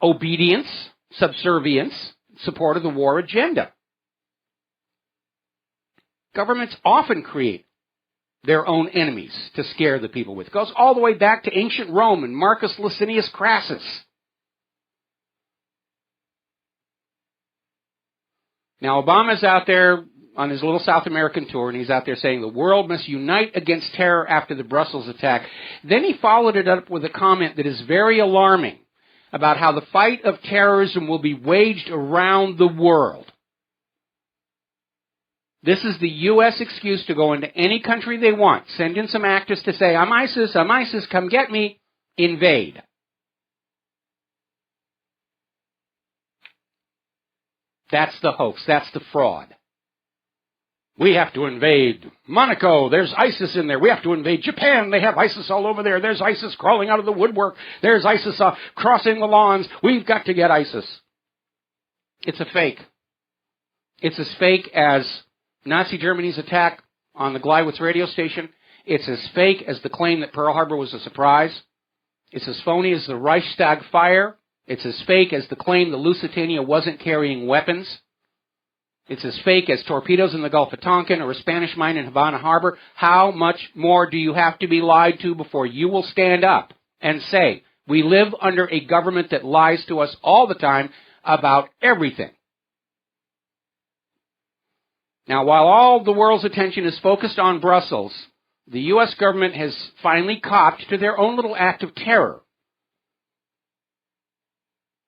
Speaker 2: obedience, subservience, support of the war agenda. Governments often create their own enemies to scare the people with. It goes all the way back to ancient Rome and Marcus Licinius Crassus. Now, Obama's out there on his little South American tour, and he's out there saying the world must unite against terror after the Brussels attack. Then he followed it up with a comment that is very alarming about how the fight of terrorism will be waged around the world. This is the U.S. excuse to go into any country they want, send in some actors to say, I'm ISIS, come get me, invade. That's the hoax, that's the fraud. We have to invade Monaco. There's ISIS in there. We have to invade Japan. They have ISIS all over there. There's ISIS crawling out of the woodwork. There's ISIS crossing the lawns. We've got to get ISIS. It's a fake. It's as fake as Nazi Germany's attack on the Gleiwitz radio station. It's as fake as the claim that Pearl Harbor was a surprise. It's as phony as the Reichstag fire. It's as fake as the claim the Lusitania wasn't carrying weapons. It's as fake as torpedoes in the Gulf of Tonkin or a Spanish mine in Havana Harbor. How much more do you have to be lied to before you will stand up and say, we live under a government that lies to us all the time about everything? Now, while all the world's attention is focused on Brussels, the U.S. government has finally copped to their own little act of terror.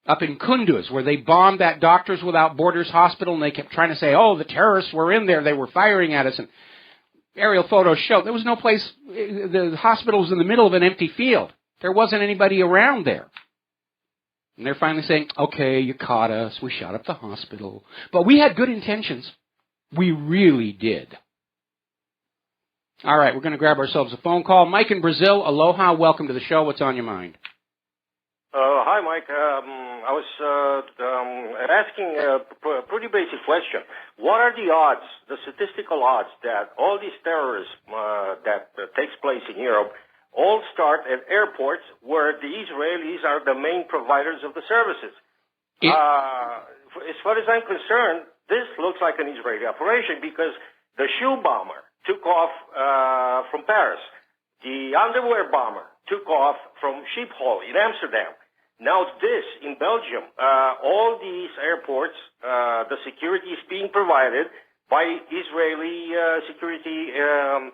Speaker 2: Up in Kunduz, where they bombed that Doctors Without Borders hospital, and they kept trying to say, oh, the terrorists were in there, they were firing at us, and aerial photos show there was no place, the hospital was in the middle of an empty field. There wasn't anybody around there. And they're finally saying, okay, you caught us, we shot up the hospital, but we had good intentions. We really did. All right, we're going to grab ourselves a phone call. Mike in Brazil, aloha, welcome to the show. What's on your mind?
Speaker 9: Hi, Mike. I was asking a pretty basic question. What are the odds, the statistical odds, that all these terrorism that takes place in Europe all start at airports where the Israelis are the main providers of the services? As far as I'm concerned, this looks like an Israeli operation because the shoe bomber took off from Paris. The underwear bomber took off from Schiphol in Amsterdam. Now this, in Belgium, all these airports, the security is being provided by Israeli security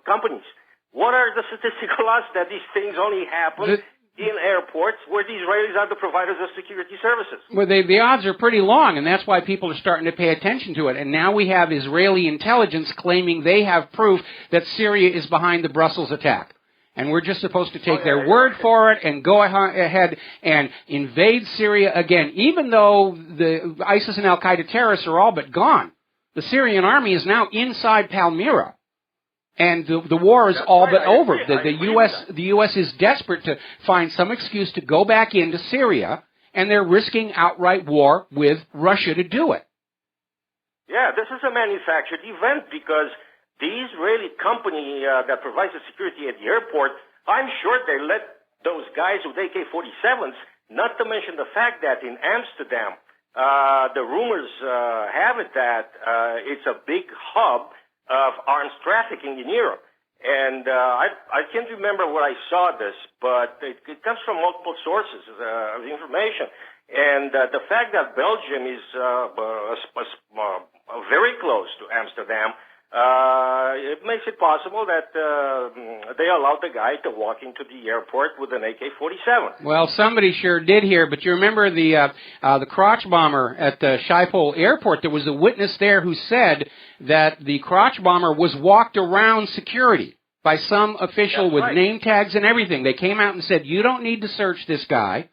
Speaker 9: companies. What are the statistical odds that these things only happen in airports where the Israelis are the providers of security services?
Speaker 2: Well, the odds are pretty long, and that's why people are starting to pay attention to it. And now we have Israeli intelligence claiming they have proof that Syria is behind the Brussels attack. And we're just supposed to take their word for it and go ahead and invade Syria again, even though the ISIS and Al-Qaeda terrorists are all but gone. The Syrian army is now inside Palmyra. And the war is all but over. The U.S. is desperate to find some excuse to go back into Syria, and they're risking outright war with Russia to do it.
Speaker 9: Yeah, this is a manufactured event because the Israeli company that provides the security at the airport, I'm sure they let those guys with AK-47s, not to mention the fact that in Amsterdam, the rumors have it that it's a big hub of arms trafficking in Europe. And I can't remember where I saw this, but it comes from multiple sources of information. And the fact that Belgium is very close to Amsterdam, it makes it possible that they allowed the guy to walk into the airport with an AK-47.
Speaker 2: Well, somebody sure did here, but you remember the crotch bomber at the Schiphol airport? There was a witness there who said that the crotch bomber was walked around security by some official with name tags and everything. They came out and said, you don't need to search this guy.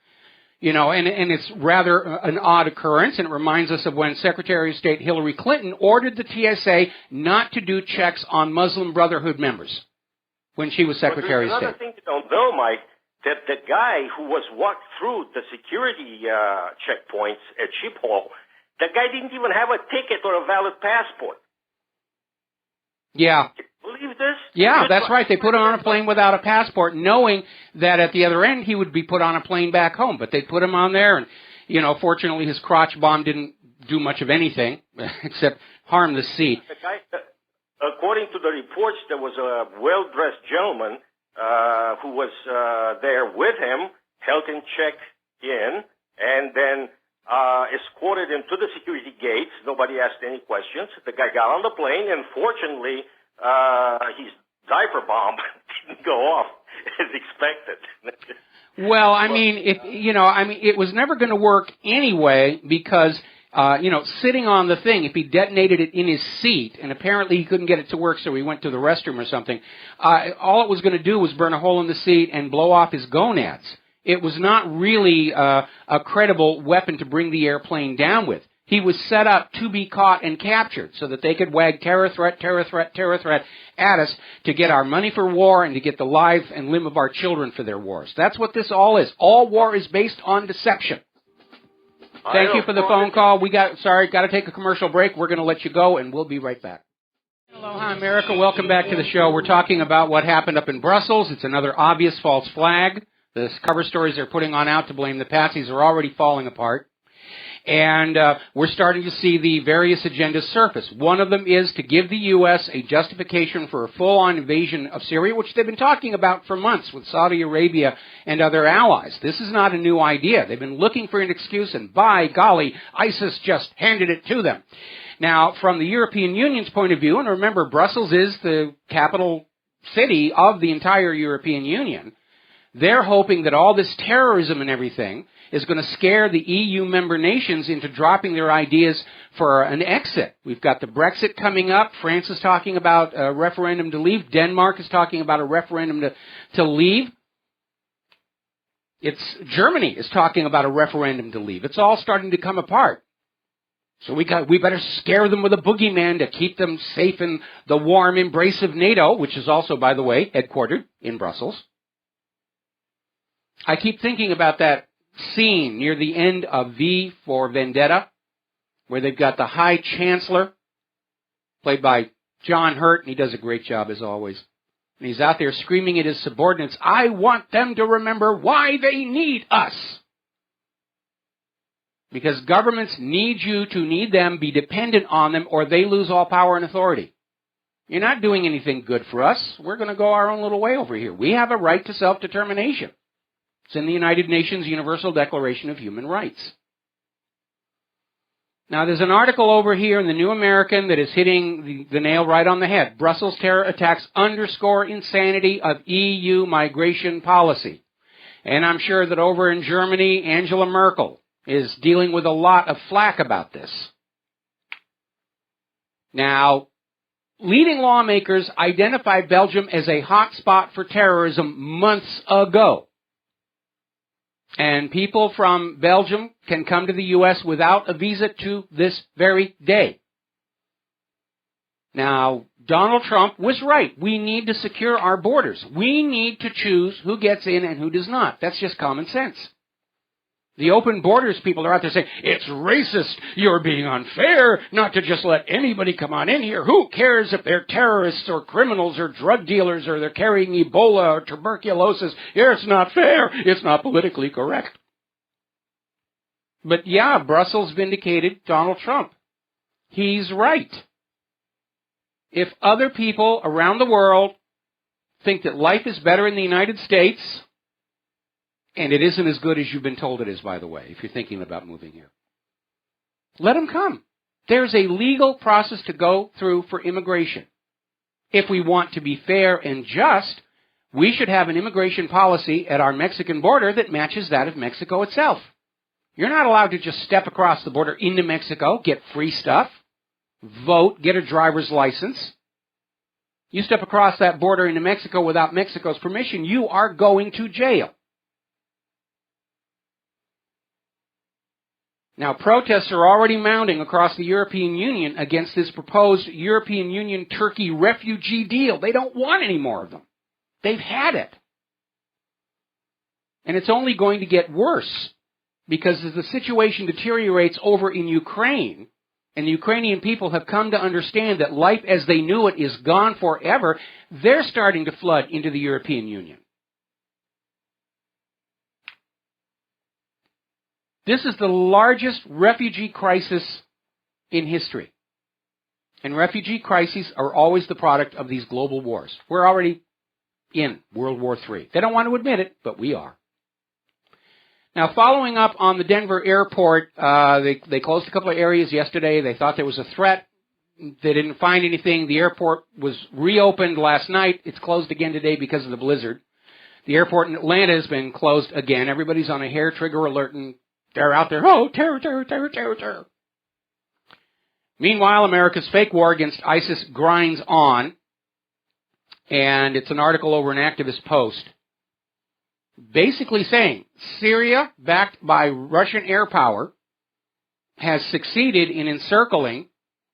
Speaker 2: You know, and it's rather an odd occurrence, and it reminds us of when Secretary of State Hillary Clinton ordered the TSA not to do checks on Muslim Brotherhood members when she was Secretary of State.
Speaker 9: Another thing you don't know, Mike, that the guy who was walked through the security checkpoints at Schiphol, the guy didn't even have a ticket or a valid passport.
Speaker 2: Yeah.
Speaker 9: Believe this?
Speaker 2: Yeah, that's right. They put him on a plane without a passport, knowing that at the other end he would be put on a plane back home. But they put him on there, and, you know, fortunately his crotch bomb didn't do much of anything except harm the seat.
Speaker 9: The guy, according to the reports, there was a well-dressed gentleman who was there with him, helped him check in, and then escorted him to the security gates. Nobody asked any questions. The guy got on the plane, and fortunately, his diaper bomb didn't go off as expected.
Speaker 2: Well, I mean, it was never going to work anyway because, sitting on the thing, if he detonated it in his seat, and apparently he couldn't get it to work, so he went to the restroom or something, all it was going to do was burn a hole in the seat and blow off his gonads. It was not really a credible weapon to bring the airplane down with. He was set up to be caught and captured so that they could wag terror threat at us to get our money for war and to get the life and limb of our children for their wars. That's what this all is. All war is based on deception. Thank you for the phone call. Got to take a commercial break. We're going to let you go, and we'll be right back. Aloha, America. Welcome back to the show. We're talking about what happened up in Brussels. It's another obvious false flag. The cover stories they're putting on out to blame the patsies are already falling apart. And we're starting to see the various agendas surface. One of them is to give the U.S. a justification for a full-on invasion of Syria, which they've been talking about for months with Saudi Arabia and other allies. This is not a new idea. They've been looking for an excuse, and by golly, ISIS just handed it to them. Now, from the European Union's point of view, and remember, Brussels is the capital city of the entire European Union, they're hoping that all this terrorism and everything is going to scare the EU member nations into dropping their ideas for an exit. We've got the Brexit coming up. France is talking about a referendum to leave. Denmark is talking about a referendum to leave. Germany is talking about a referendum to leave. It's all starting to come apart. So we better scare them with a boogeyman to keep them safe in the warm embrace of NATO, which is also, by the way, headquartered in Brussels. I keep thinking about that scene near the end of V for Vendetta, where they've got the High Chancellor, played by John Hurt, and he does a great job as always. And he's out there screaming at his subordinates, I want them to remember why they need us. Because governments need you to need them, be dependent on them, or they lose all power and authority. You're not doing anything good for us. We're going to go our own little way over here. We have a right to self-determination. It's in the United Nations Universal Declaration of Human Rights. Now, there's an article over here in the New American that is hitting the nail right on the head. Brussels terror attacks underscore insanity of EU migration policy. And I'm sure that over in Germany, Angela Merkel is dealing with a lot of flack about this. Now, leading lawmakers identified Belgium as a hot spot for terrorism months ago. And people from Belgium can come to the U.S. without a visa to this very day. Now, Donald Trump was right. We need to secure our borders. We need to choose who gets in and who does not. That's just common sense. The open borders people are out there saying, it's racist, you're being unfair not to just let anybody come on in here. Who cares if they're terrorists or criminals or drug dealers or they're carrying Ebola or tuberculosis? It's not fair. It's not politically correct. But yeah, Brussels vindicated Donald Trump. He's right. If other people around the world think that life is better in the United States, and it isn't as good as you've been told it is, by the way, if you're thinking about moving here, let them come. There's a legal process to go through for immigration. If we want to be fair and just, we should have an immigration policy at our Mexican border that matches that of Mexico itself. You're not allowed to just step across the border into Mexico, get free stuff, vote, get a driver's license. You step across that border into Mexico without Mexico's permission, you are going to jail. Now, protests are already mounting across the European Union against this proposed European Union-Turkey refugee deal. They don't want any more of them. They've had it. And it's only going to get worse because as the situation deteriorates over in Ukraine, and the Ukrainian people have come to understand that life as they knew it is gone forever, they're starting to flood into the European Union. This is the largest refugee crisis in history. And refugee crises are always the product of these global wars. We're already in World War III. They don't want to admit it, but we are. Now, following up on the Denver airport, they closed a couple of areas yesterday. They thought there was a threat. They didn't find anything. The airport was reopened last night. It's closed again today because of the blizzard. The airport in Atlanta has been closed again. Everybody's on a hair trigger alert, and they're out there, oh, terror, terror, terror, terror, terror. Meanwhile, America's fake war against ISIS grinds on, and it's an article over an activist post, basically saying Syria, backed by Russian air power, has succeeded in encircling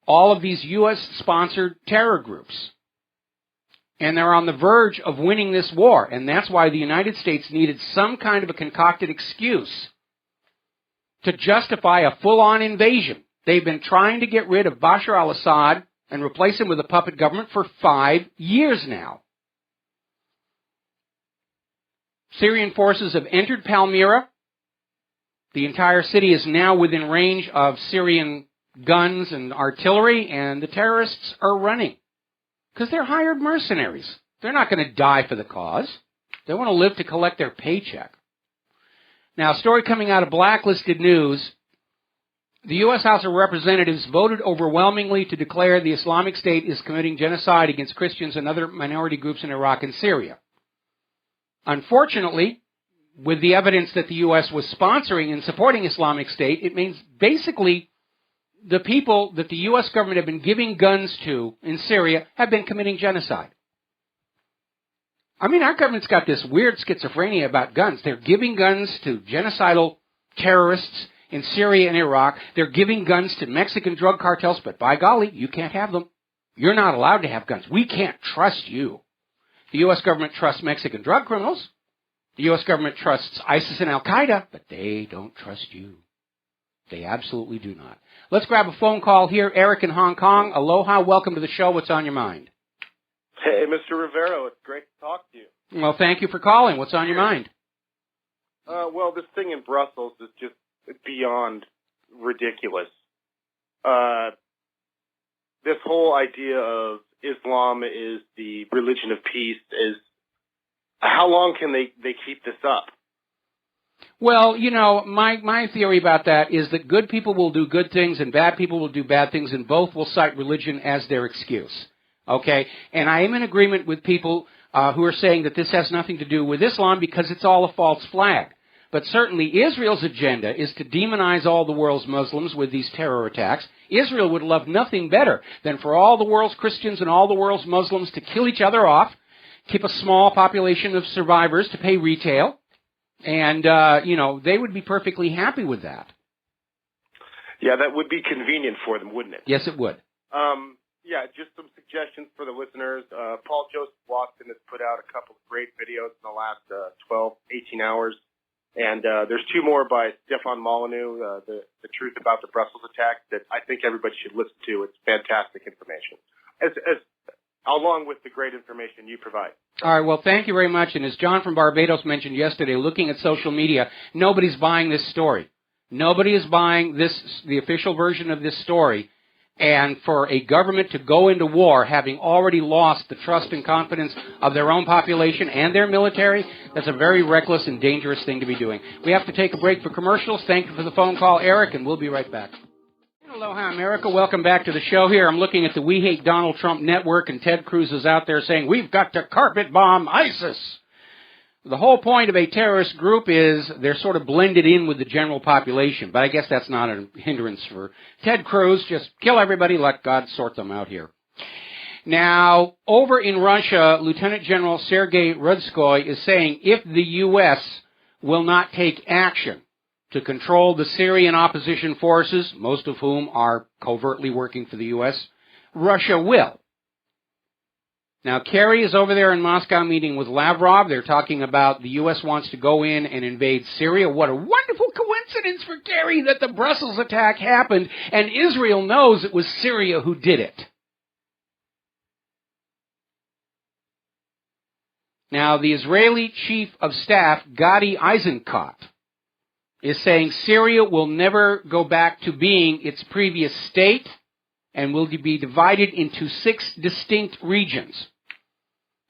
Speaker 2: all of these U.S.-sponsored terror groups. And they're on the verge of winning this war. And that's why the United States needed some kind of a concocted excuse to justify a full-on invasion. They've been trying to get rid of Bashar al-Assad and replace him with a puppet government for 5 years now. Syrian forces have entered Palmyra. The entire city is now within range of Syrian guns and artillery, and the terrorists are running. Because they're hired mercenaries. They're not going to die for the cause. They want to live to collect their paycheck. Now, a story coming out of Blacklisted News. The U.S. House of Representatives voted overwhelmingly to declare the Islamic State is committing genocide against Christians and other minority groups in Iraq and Syria. Unfortunately, with the evidence that the U.S. was sponsoring and supporting Islamic State, it means basically the people that the U.S. government have been giving guns to in Syria have been committing genocide. I mean, our government's got this weird schizophrenia about guns. They're giving guns to genocidal terrorists in Syria and Iraq. They're giving guns to Mexican drug cartels, but by golly, you can't have them. You're not allowed to have guns. We can't trust you. The U.S. government trusts Mexican drug criminals. The U.S. government trusts ISIS and Al-Qaeda, but they don't trust you. They absolutely do not. Let's grab a phone call here. Eric in Hong Kong. Aloha. Welcome to the show. What's on your mind?
Speaker 10: Hey, Mr. Rivero. It's great to talk to you.
Speaker 2: Well, thank you for calling. What's on your mind?
Speaker 10: Well, this thing in Brussels is just beyond ridiculous. This whole idea of Islam is the religion of peace is, how long can they keep this up?
Speaker 2: Well, you know, my theory about that is that good people will do good things and bad people will do bad things, and both will cite religion as their excuse. Okay? And I am in agreement with people who are saying that this has nothing to do with Islam because it's all a false flag. But certainly Israel's agenda is to demonize all the world's Muslims with these terror attacks. Israel would love nothing better than for all the world's Christians and all the world's Muslims to kill each other off, keep a small population of survivors to pay retail, and, you know, they would be perfectly happy with that.
Speaker 10: Yeah, that would be convenient for them, wouldn't it?
Speaker 2: Yes, it would.
Speaker 10: Yeah, just some suggestions for the listeners. Paul Joseph Watson has put out a couple of great videos in the last 12, 18 hours. And there's two more by Stefan Molyneux, the Truth About the Brussels Attack, that I think everybody should listen to. It's fantastic information, along with the great information you provide.
Speaker 2: All right, well, thank you very much. And as John from Barbados mentioned yesterday, looking at social media, nobody's buying this story. Nobody is buying the official version of this story. And for a government to go into war having already lost the trust and confidence of their own population and their military, that's a very reckless and dangerous thing to be doing. We have to take a break for commercials. Thank you for the phone call, Eric, and we'll be right back. Aloha, America. Welcome back to the show here. I'm looking at the We Hate Donald Trump network, and Ted Cruz is out there saying, we've got to carpet bomb ISIS. The whole point of a terrorist group is they're sort of blended in with the general population, but I guess that's not a hindrance for Ted Cruz. Just kill everybody, let God sort them out here. Now, over in Russia, Lieutenant General Sergei Rudskoy is saying if the U.S. will not take action to control the Syrian opposition forces, most of whom are covertly working for the U.S., Russia will. Now, Kerry is over there in Moscow meeting with Lavrov. They're talking about the U.S. wants to go in and invade Syria. What a wonderful coincidence for Kerry that the Brussels attack happened, and Israel knows it was Syria who did it. Now, the Israeli Chief of Staff, Gadi Eisenkot, is saying Syria will never go back to being its previous state and will be divided into 6 distinct regions.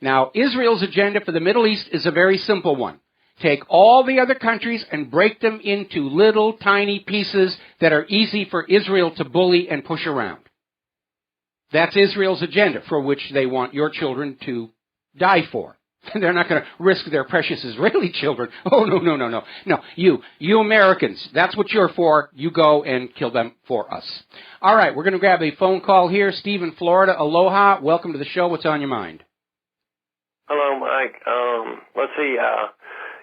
Speaker 2: Now, Israel's agenda for the Middle East is a very simple one. Take all the other countries and break them into little tiny pieces that are easy for Israel to bully and push around. That's Israel's agenda, for which they want your children to die for. They're not going to risk their precious Israeli children. Oh, no. No, you Americans, that's what you're for. You go and kill them for us. All right, we're going to grab a phone call here. Steve in Florida. Aloha. Welcome to the show. What's on your mind?
Speaker 11: Hello, Mike. Let's see.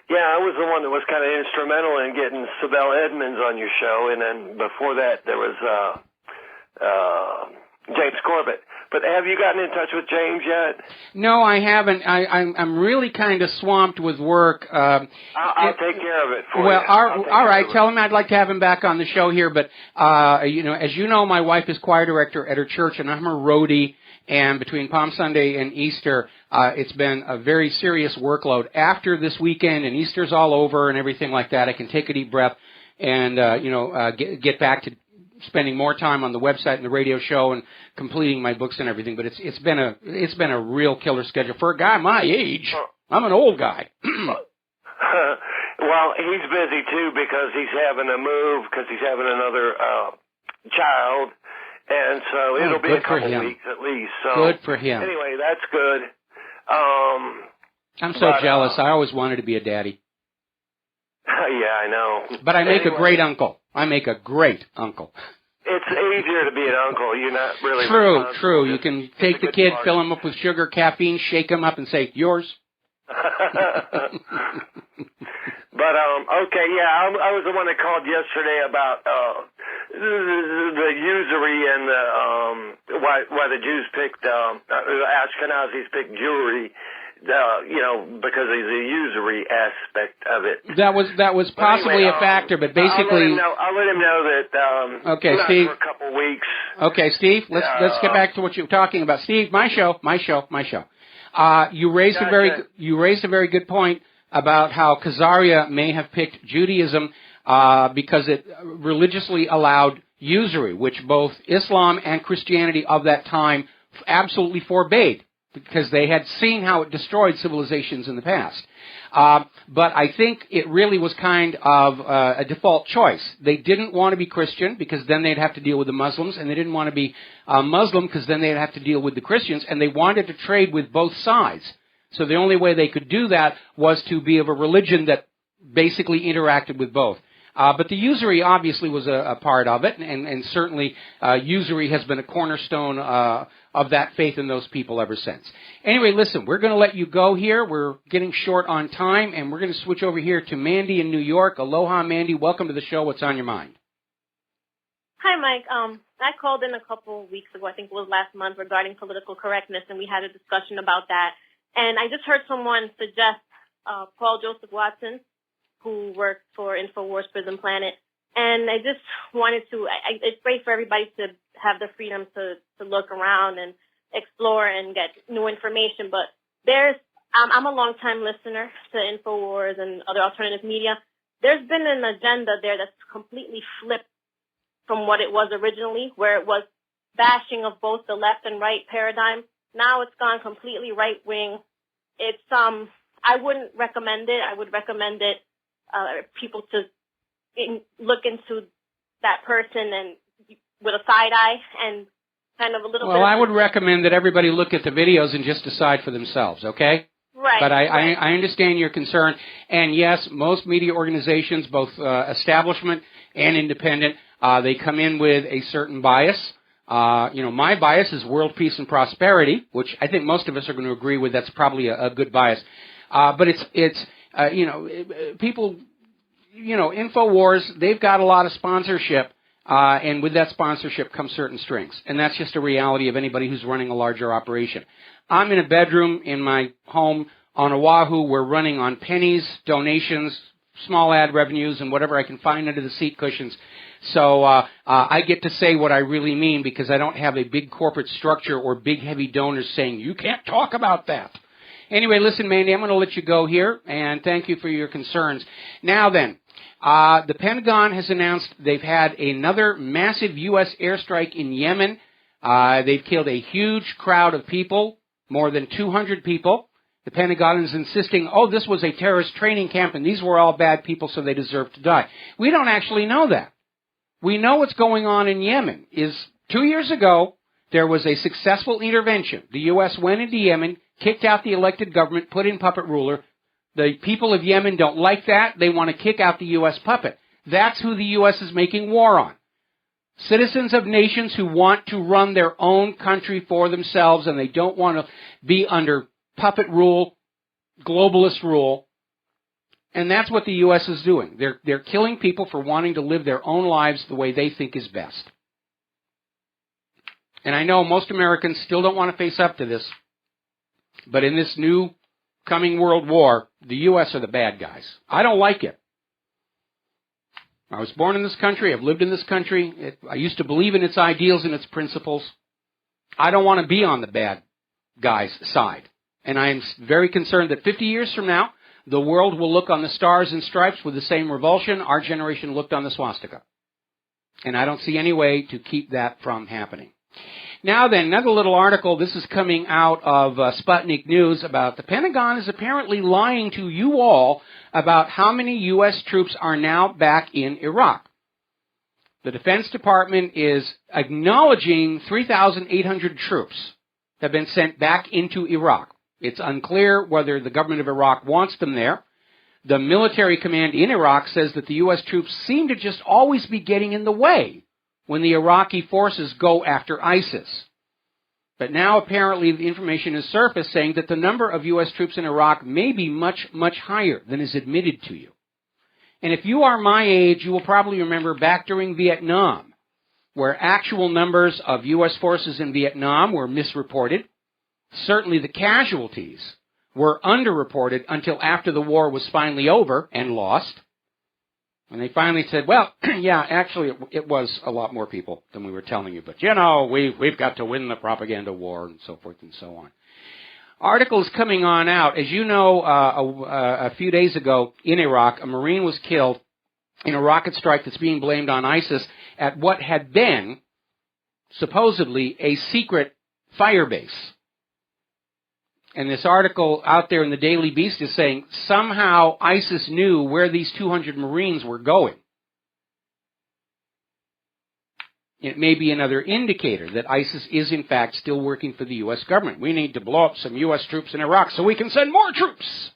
Speaker 11: Yeah, I was the one that was kind of instrumental in getting Sibel Edmonds on your show, and then before that there was James Corbett. But have you gotten in touch with James yet?
Speaker 2: No, I haven't. I'm really kind of swamped with work.
Speaker 11: I'll take care of it for you.
Speaker 2: Well, all right. Tell him I'd like to have him back on the show here. But as you know, my wife is choir director at her church, and I'm her roadie. And between Palm Sunday and Easter, it's been a very serious workload. After this weekend and Easter's all over and everything like that, I can take a deep breath and get back to spending more time on the website and the radio show and completing my books and everything. But it's been a real killer schedule for a guy my age. I'm an old guy.
Speaker 11: Well, he's busy too because he's having to move because he's having another child. And so it'll be a couple weeks at least. So
Speaker 2: good for him.
Speaker 11: Anyway, that's good.
Speaker 2: I'm so jealous. I always wanted to be a daddy.
Speaker 11: Yeah, I know.
Speaker 2: But I make a great uncle. It's
Speaker 11: easier to be an uncle. You're not really
Speaker 2: True. You can take the kid, fill him up with sugar, caffeine, shake him up, and say, yours.
Speaker 11: But, okay, yeah, I was the one that called yesterday about the usury and why the Jews picked, Ashkenazis picked Jewry, because of the usury aspect of it.
Speaker 2: That was possibly a factor, but basically...
Speaker 11: I'll let him know that,
Speaker 2: okay, Steve.
Speaker 11: For a couple weeks.
Speaker 2: Okay, Steve, let's get back to what you were talking about. Steve, my show. You raised a very good point about how Khazaria may have picked Judaism because it religiously allowed usury, which both Islam and Christianity of that time absolutely forbade because they had seen how it destroyed civilizations in the past. But I think it really was kind of a default choice. They didn't want to be Christian because then they'd have to deal with the Muslims, and they didn't want to be Muslim because then they'd have to deal with the Christians, and they wanted to trade with both sides. So the only way they could do that was to be of a religion that basically interacted with both. But the usury obviously was a part of it, and certainly usury has been a cornerstone of that faith in those people ever since. Anyway, listen, we're going to let you go here. We're getting short on time, and we're going to switch over here to Mandy in New York. Aloha, Mandy. Welcome to the show. What's on your mind?
Speaker 12: Hi, Mike. I called in a couple weeks ago, I think it was last month, regarding political correctness, and we had a discussion about that. And I just heard someone suggest Paul Joseph Watson, who works for INFOWARS Prison Planet. And I just wanted to, it's great for everybody to have the freedom to look around and explore and get new information. But I'm a long-time listener to INFOWARS and other alternative media. There's been an agenda there that's completely flipped from what it was originally, where it was bashing of both the left and right paradigm. Now it's gone completely right-wing. It's, I wouldn't recommend it. I would recommend it, people to look into that person and with a side eye and kind of a little bit.
Speaker 2: Well, I would recommend that everybody look at the videos and just decide for themselves, okay?
Speaker 12: Right.
Speaker 2: But I understand your concern. And yes, most media organizations, both establishment and independent, they come in with a certain bias. My bias is world peace and prosperity, which I think most of us are going to agree with. That's probably a good bias. But people, INFOWARS, they've got a lot of sponsorship, and with that sponsorship comes certain strings. And that's just a reality of anybody who's running a larger operation. I'm in a bedroom in my home on Oahu. We're running on pennies, donations, small ad revenues, and whatever I can find under the seat cushions. So I get to say what I really mean because I don't have a big corporate structure or big heavy donors saying, you can't talk about that. Anyway, listen, Mandy, I'm going to let you go here, and thank you for your concerns. Now then, the Pentagon has announced they've had another massive U.S. airstrike in Yemen. They've killed a huge crowd of people, more than 200 people. The Pentagon is insisting, this was a terrorist training camp, and these were all bad people, so they deserve to die. We don't actually know that. We know what's going on in Yemen is 2 years ago, there was a successful intervention. The U.S. went into Yemen, kicked out the elected government, put in puppet ruler. The people of Yemen don't like that. They want to kick out the U.S. puppet. That's who the U.S. is making war on. Citizens of nations who want to run their own country for themselves and they don't want to be under puppet rule, globalist rule. And that's what the U.S. is doing. They're killing people for wanting to live their own lives the way they think is best. And I know most Americans still don't want to face up to this, but in this new coming world war, the U.S. are the bad guys. I don't like it. I was born in this country. I've lived in this country. I used to believe in its ideals and its principles. I don't want to be on the bad guys' side. And I am very concerned that 50 years from now, the world will look on the stars and stripes with the same revulsion our generation looked on the swastika. And I don't see any way to keep that from happening. Now then, another little article. This is coming out of Sputnik News about the Pentagon is apparently lying to you all about how many U.S. troops are now back in Iraq. The Defense Department is acknowledging 3,800 troops have been sent back into Iraq. It's unclear whether the government of Iraq wants them there. The military command in Iraq says that the U.S. troops seem to just always be getting in the way when the Iraqi forces go after ISIS. But now apparently the information has surfaced saying that the number of U.S. troops in Iraq may be much, much higher than is admitted to you. And if you are my age, you will probably remember back during Vietnam, where actual numbers of U.S. forces in Vietnam were misreported. Certainly the casualties were underreported until after the war was finally over and lost. And they finally said, well, yeah, actually it was a lot more people than we were telling you. But, you know, we've got to win the propaganda war and so forth and so on. Articles coming on out. As you know, a few days ago in Iraq, a Marine was killed in a rocket strike that's being blamed on ISIS at what had been supposedly a secret fire base. And this article out there in the Daily Beast is saying somehow ISIS knew where these 200 Marines were going. It may be another indicator that ISIS is in fact still working for the U.S. government. We need to blow up some U.S. troops in Iraq so we can send more troops.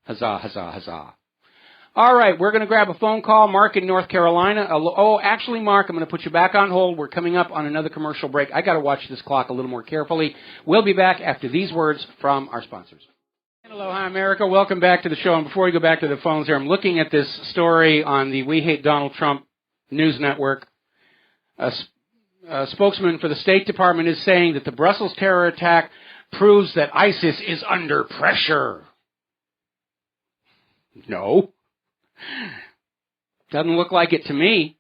Speaker 2: Huzzah, huzzah, huzzah. All right, we're going to grab a phone call. Mark in North Carolina. Oh, actually, Mark, I'm going to put you back on hold. We're coming up on another commercial break. I got to watch this clock a little more carefully. We'll be back after these words from our sponsors. Hello, hi, America. Welcome back to the show. And before we go back to the phones here, I'm looking at this story on the We Hate Donald Trump news network. A spokesman for the State Department is saying that the Brussels terror attack proves that ISIS is under pressure. No. Doesn't look like it to me.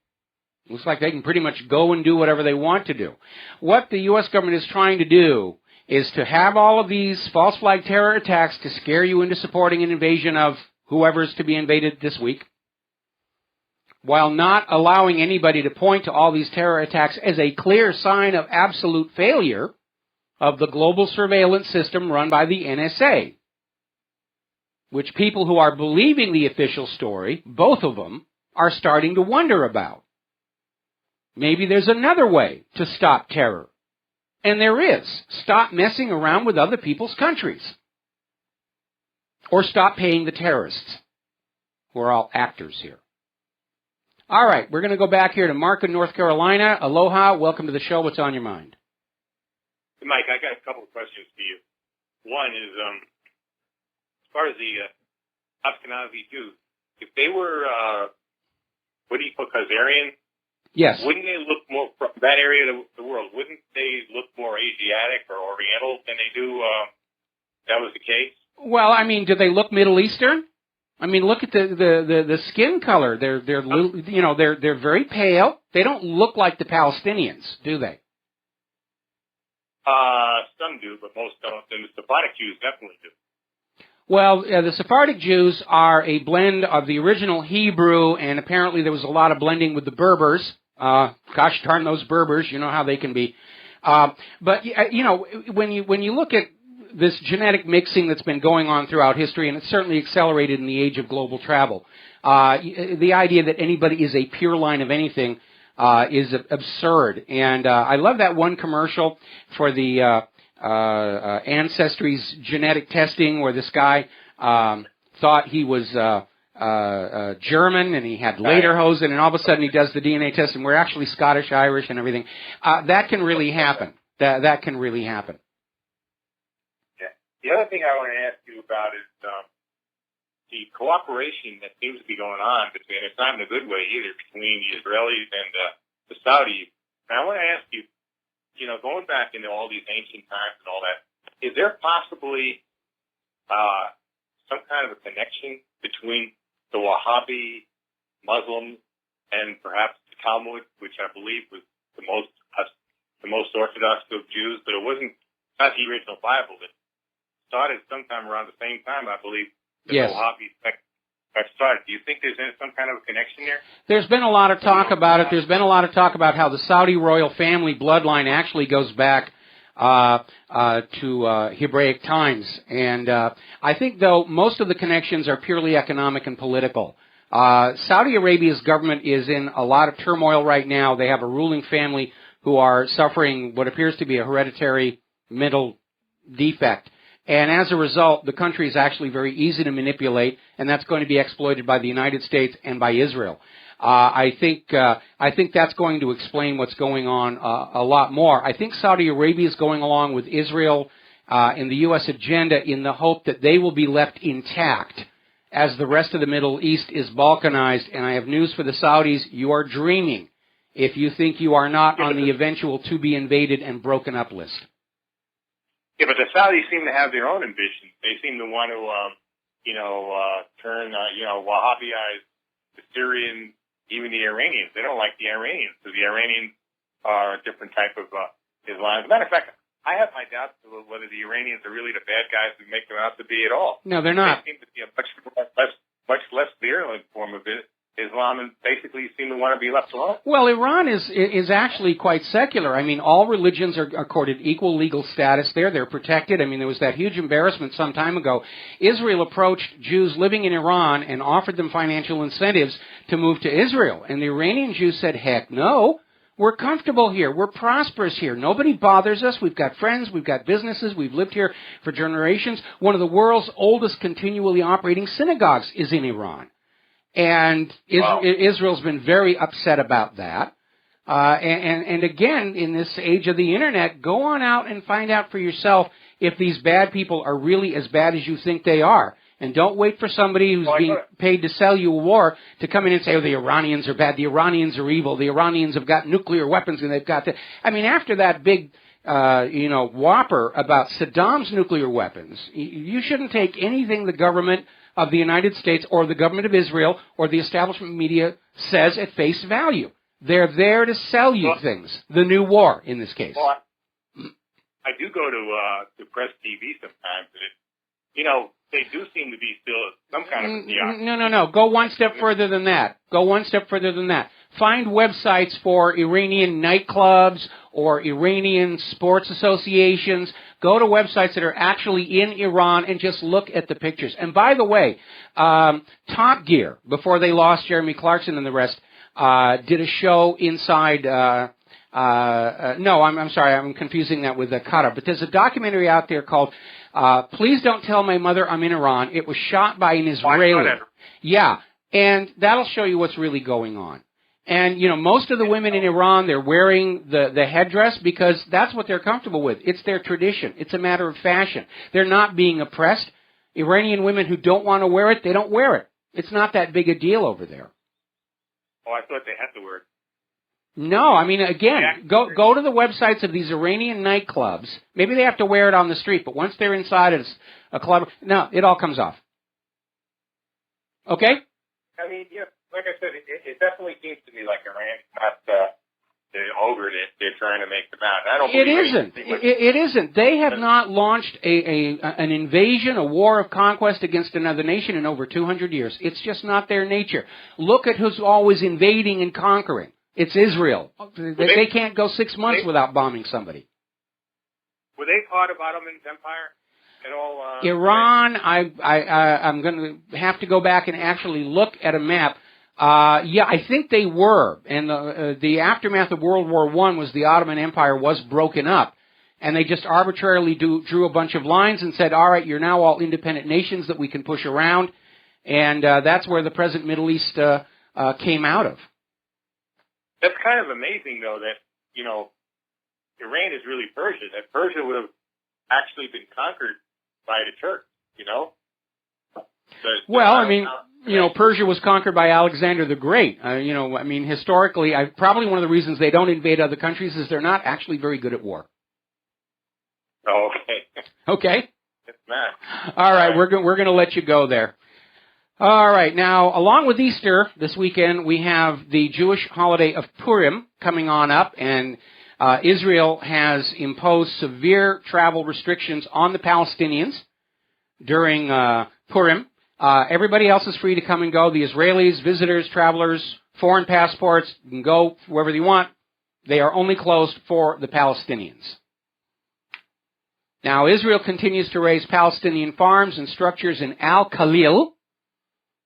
Speaker 2: Looks like they can pretty much go and do whatever they want to do. What the U.S. government is trying to do is to have all of these false flag terror attacks to scare you into supporting an invasion of whoever's to be invaded this week, while not allowing anybody to point to all these terror attacks as a clear sign of absolute failure of the global surveillance system run by the NSA, which people who are believing the official story, both of them, are starting to wonder about. Maybe there's another way to stop terror. And there is. Stop messing around with other people's countries. Or stop paying the terrorists. We're all actors here. All right, we're going to go back here to Mark in North Carolina. Aloha, welcome to the show. What's on your mind?
Speaker 13: Hey, Mike, I got a couple of questions for you. One is, as far as the Ashkenazi Jews, if they were, Khazarian?
Speaker 2: Yes.
Speaker 13: Wouldn't they look more, that area of the world, wouldn't they look more Asiatic or Oriental than they do, that was the case?
Speaker 2: Well, I mean, do they look Middle Eastern? I mean, look at the skin color. They're very pale. They don't look like the Palestinians, do they?
Speaker 13: Some do, but most don't. And the Sephardic Jews definitely do.
Speaker 2: Well, the Sephardic Jews are a blend of the original Hebrew, and apparently there was a lot of blending with the Berbers. Gosh darn those Berbers, you know how they can be. But when you look at this genetic mixing that's been going on throughout history, and it's certainly accelerated in the age of global travel, the idea that anybody is a pure line of anything is absurd. And I love that one commercial for the Ancestry's genetic testing where this guy thought he was German and he had lederhosen, and all of a sudden he does the DNA test and we're actually Scottish, Irish, and everything. That can really happen. That can really happen.
Speaker 13: Yeah. The other thing I want to ask you about is, the cooperation that seems to be going on between, it's not in a good way either, between the Israelis and the Saudis. And I want to ask you, going back into all these ancient times and all that, is there possibly some kind of a connection between the Wahhabi Muslims and perhaps the Talmud, which I believe was the most orthodox of Jews, but it wasn't not the original Bible. It started sometime around the same time, I believe. The Wahhabis started. Do you think there's some kind of a connection there?
Speaker 2: There's been a lot of talk about it. There's been a lot of talk about how the Saudi royal family bloodline actually goes back to Hebraic times. And I think, though, most of the connections are purely economic and political. Saudi Arabia's government is in a lot of turmoil right now. They have a ruling family who are suffering what appears to be a hereditary mental defect. And as a result, the country is actually very easy to manipulate, and that's going to be exploited by the United States and by Israel. I think that's going to explain what's going on a lot more. I think Saudi Arabia is going along with Israel in the U.S. agenda in the hope that they will be left intact as the rest of the Middle East is balkanized. And I have news for the Saudis: you are dreaming if you think you are not on the eventual to be invaded and broken up list.
Speaker 13: Yeah, but the Saudis seem to have their own ambitions. They seem to want to, turn, Wahhabiize the Syrians, even the Iranians. They don't like the Iranians, so the Iranians are a different type of Islam. As a matter of fact, I have my doubts whether the Iranians are really the bad guys we make them out to be at all.
Speaker 2: No, they're not.
Speaker 13: They seem to be a much less virulent form of Islam, and basically seem to want to be left alone.
Speaker 2: Well, Iran is actually quite secular. I mean, all religions are accorded equal legal status there. They're protected. I mean, there was that huge embarrassment some time ago. Israel approached Jews living in Iran and offered them financial incentives to move to Israel. And the Iranian Jews said, heck no. We're comfortable here. We're prosperous here. Nobody bothers us. We've got friends. We've got businesses. We've lived here for generations. One of the world's oldest continually operating synagogues is in Iran. And Israel's been very upset about that. And again, in this age of the Internet, go on out and find out for yourself if these bad people are really as bad as you think they are. And don't wait for somebody who's being paid to sell you a war to come in and say, oh, the Iranians are bad, the Iranians are evil, the Iranians have got nuclear weapons and they've got... I mean, after that big, whopper about Saddam's nuclear weapons, you shouldn't take anything the government of the United States or the government of Israel or the establishment media says at face value. They're there to sell you things. The new war, in this case.
Speaker 13: Well, I do go to Press TV sometimes, and they do seem to be still some kind of theocracy.
Speaker 2: No. Go one step further than that. Find websites for Iranian nightclubs or Iranian sports associations. Go to websites that are actually in Iran and just look at the pictures. And by the way, Top Gear, before they lost Jeremy Clarkson and the rest, did a show inside... I'm sorry, I'm confusing that with Qatar. But there's a documentary out there called Please Don't Tell My Mother I'm in Iran. It was shot by an Israeli. Yeah, and that'll show you what's really going on. And, most of the women in Iran, they're wearing the headdress because that's what they're comfortable with. It's their tradition. It's a matter of fashion. They're not being oppressed. Iranian women who don't want to wear it, they don't wear it. It's not that big a deal over there.
Speaker 13: Oh, I thought they had to wear it.
Speaker 2: No, I mean, again, go to the websites of these Iranian nightclubs. Maybe they have to wear it on the street, but once they're inside a club, no, it all comes off. Okay?
Speaker 13: I mean, like I said, it definitely seems to me like Iran's not the ogre that they're trying to make them out. I don't believe
Speaker 2: it isn't. They have not launched an invasion, a war of conquest against another nation in over 200 years. It's just not their nature. Look at who's always invading and conquering. It's Israel. They can't go 6 months without bombing somebody.
Speaker 13: Were they part of Ottoman Empire at all?
Speaker 2: Iran, I'm going to have to go back and actually look at a map. I think they were. And the aftermath of World War I was the Ottoman Empire was broken up. And they just arbitrarily drew a bunch of lines and said, all right, you're now all independent nations that we can push around. And that's where the present Middle East came out of.
Speaker 13: That's kind of amazing, though, that, Iran is really Persia. That Persia would have actually been conquered by the Turks,
Speaker 2: Well, I mean, Persia was conquered by Alexander the Great. Historically, probably one of the reasons they don't invade other countries is they're not actually very good at war.
Speaker 13: Oh, okay.
Speaker 2: Okay.
Speaker 13: Matt.
Speaker 2: All right, we're going to let you go there. All right, now, along with Easter this weekend, we have the Jewish holiday of Purim coming on up, and Israel has imposed severe travel restrictions on the Palestinians during Purim. Everybody else is free to come and go. The Israelis, visitors, travelers, foreign passports, you can go wherever you want. They are only closed for the Palestinians. Now, Israel continues to raise Palestinian farms and structures in Al-Khalil.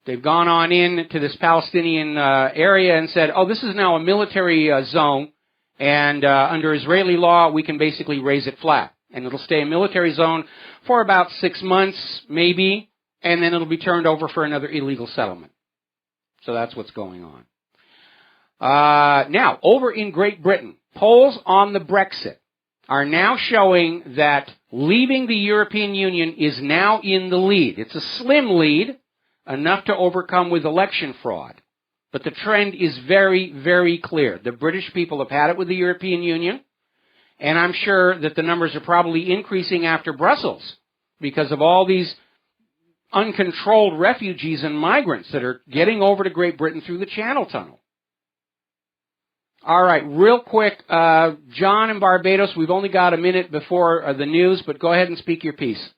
Speaker 2: They've gone on in to this Palestinian area and said, this is now a military zone, and under Israeli law, we can basically raise it flat. And it'll stay a military zone for about 6 months, maybe, and then it'll be turned over for another illegal settlement. So that's what's going on. Now, over in Great Britain, polls on the Brexit are now showing that leaving the European Union is now in the lead. It's a slim lead, enough to overcome with election fraud. But the trend is very, very clear. The British people have had it with the European Union, and I'm sure that the numbers are probably increasing after Brussels because of all these uncontrolled refugees and migrants that are getting over to Great Britain through the Channel Tunnel. All right, real quick, John in Barbados, we've only got a minute before the news, but go ahead and speak your piece.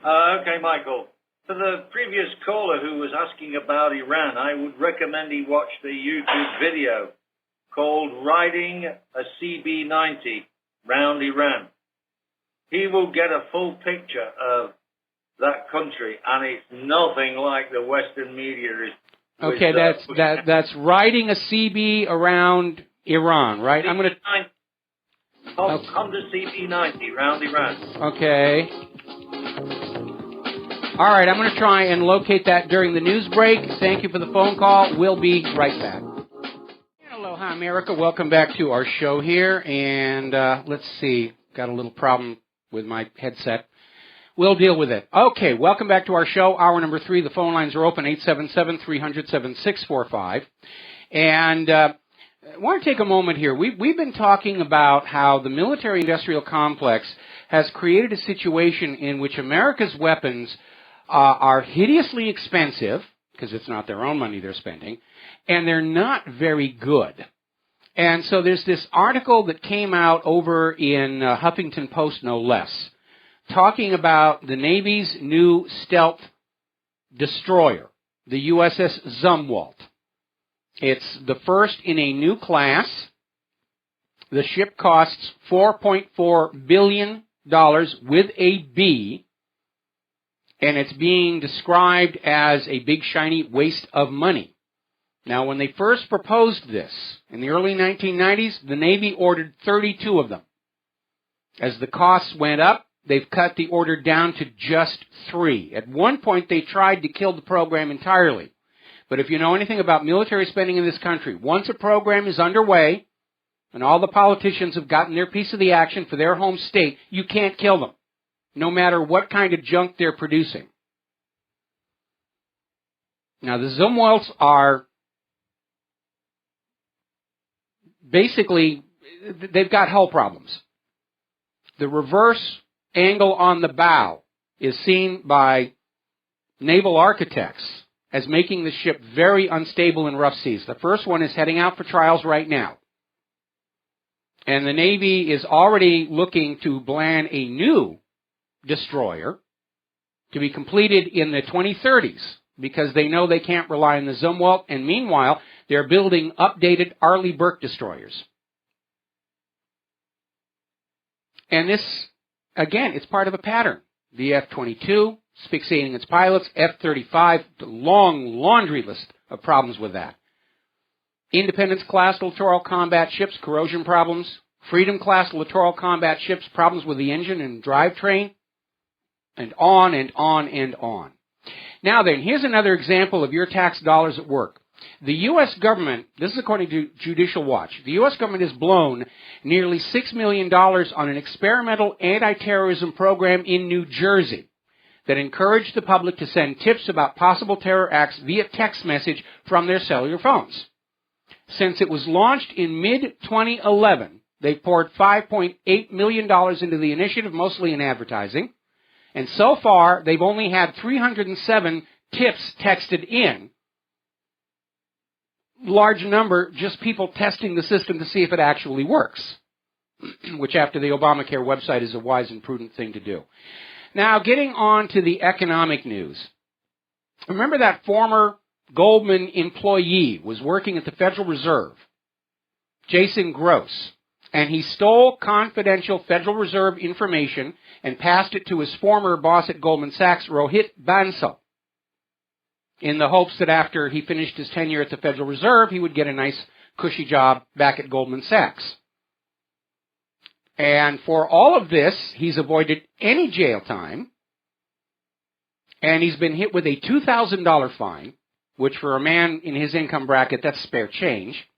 Speaker 14: Okay, Michael. For the previous caller who was asking about Iran, I would recommend he watch the YouTube video called Riding a CB-90 Round Iran. He will get a full picture of that country, and it's nothing like the Western media is.
Speaker 2: Okay, that's riding a CB around Iran, right? I'm going to...
Speaker 14: Honda CB-90 Round Iran.
Speaker 2: Okay. All right, I'm going to try and locate that during the news break. Thank you for the phone call. We'll be right back. Aloha, America. Welcome back to our show here. And let's see. Got a little problem with my headset. We'll deal with it. Okay, welcome back to our show. Hour number 3. The phone lines are open, 877-300-7645. And I want to take a moment here. We've been talking about how the military-industrial complex has created a situation in which America's weapons are hideously expensive, because it's not their own money they're spending, and they're not very good. And so there's this article that came out over in Huffington Post, no less, talking about the Navy's new stealth destroyer, the USS Zumwalt. It's the first in a new class. The ship costs $4.4 billion with a B, and it's being described as a big, shiny waste of money. Now, when they first proposed this in the early 1990s, the Navy ordered 32 of them. As the costs went up, they've cut the order down to just 3. At one point, they tried to kill the program entirely. But if you know anything about military spending in this country, once a program is underway and all the politicians have gotten their piece of the action for their home state, you can't kill them, no matter what kind of junk they're producing. Now, the Zumwalts are basically, they've got hull problems. The reverse angle on the bow is seen by naval architects as making the ship very unstable in rough seas. The first one is heading out for trials right now. And the Navy is already looking to plan a new destroyer to be completed in the 2030s because they know they can't rely on the Zumwalt, and meanwhile, they're building updated Arleigh Burke destroyers. And this, again, it's part of a pattern. The F-22, asphyxiating its pilots, F-35, the long laundry list of problems with that. Independence-class littoral combat ships, corrosion problems. Freedom-class littoral combat ships, problems with the engine and drivetrain. And on and on and on. Now then, here's another example of your tax dollars at work. The U.S. government, this is according to Judicial Watch, the U.S. government has blown nearly $6 million on an experimental anti-terrorism program in New Jersey. that encouraged the public to send tips about possible terror acts via text message from their cellular phones. Since it was launched in mid-2011, they've poured $5.8 million into the initiative, mostly in advertising. And so far, they've only had 307 tips texted in. Large number, just people testing the system to see if it actually works, which after the Obamacare website is a wise and prudent thing to do. Now, getting on to the economic news. Remember that former Goldman employee was working at the Federal Reserve, Jason Gross, and he stole confidential Federal Reserve information and passed it to his former boss at Goldman Sachs, Rohit Bansal, in the hopes that after he finished his tenure at the Federal Reserve, he would get a nice, cushy job back at Goldman Sachs. And for all of this, he's avoided any jail time, and he's been hit with a $2,000 fine, which for a man in his income bracket, that's spare change,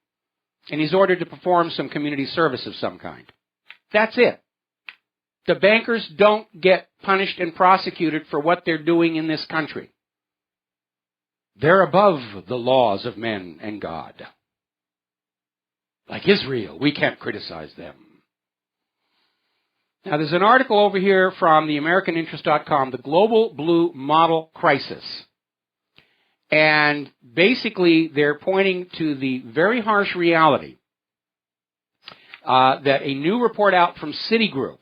Speaker 2: and he's ordered to perform some community service of some kind. That's it. The bankers don't get punished and prosecuted for what they're doing in this country. They're above the laws of men and God. Like Israel, we can't criticize them. Now, there's an article over here from the AmericanInterest.com, the Global Blue Model Crisis. And basically, they're pointing to the very harsh reality that a new report out from Citigroup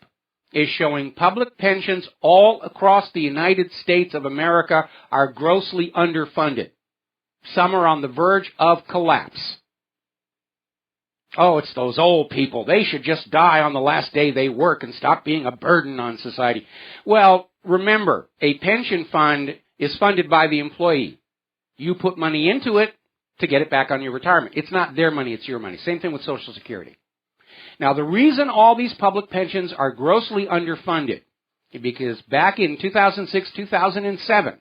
Speaker 2: is showing public pensions all across the United States of America are grossly underfunded. Some are on the verge of collapse. Oh, it's those old people. They should just die on the last day they work and stop being a burden on society. Well, remember, a pension fund is funded by the employee. You put money into it to get it back on your retirement. It's not their money, it's your money. Same thing with Social Security. Now, the reason all these public pensions are grossly underfunded is because back in 2006, 2007,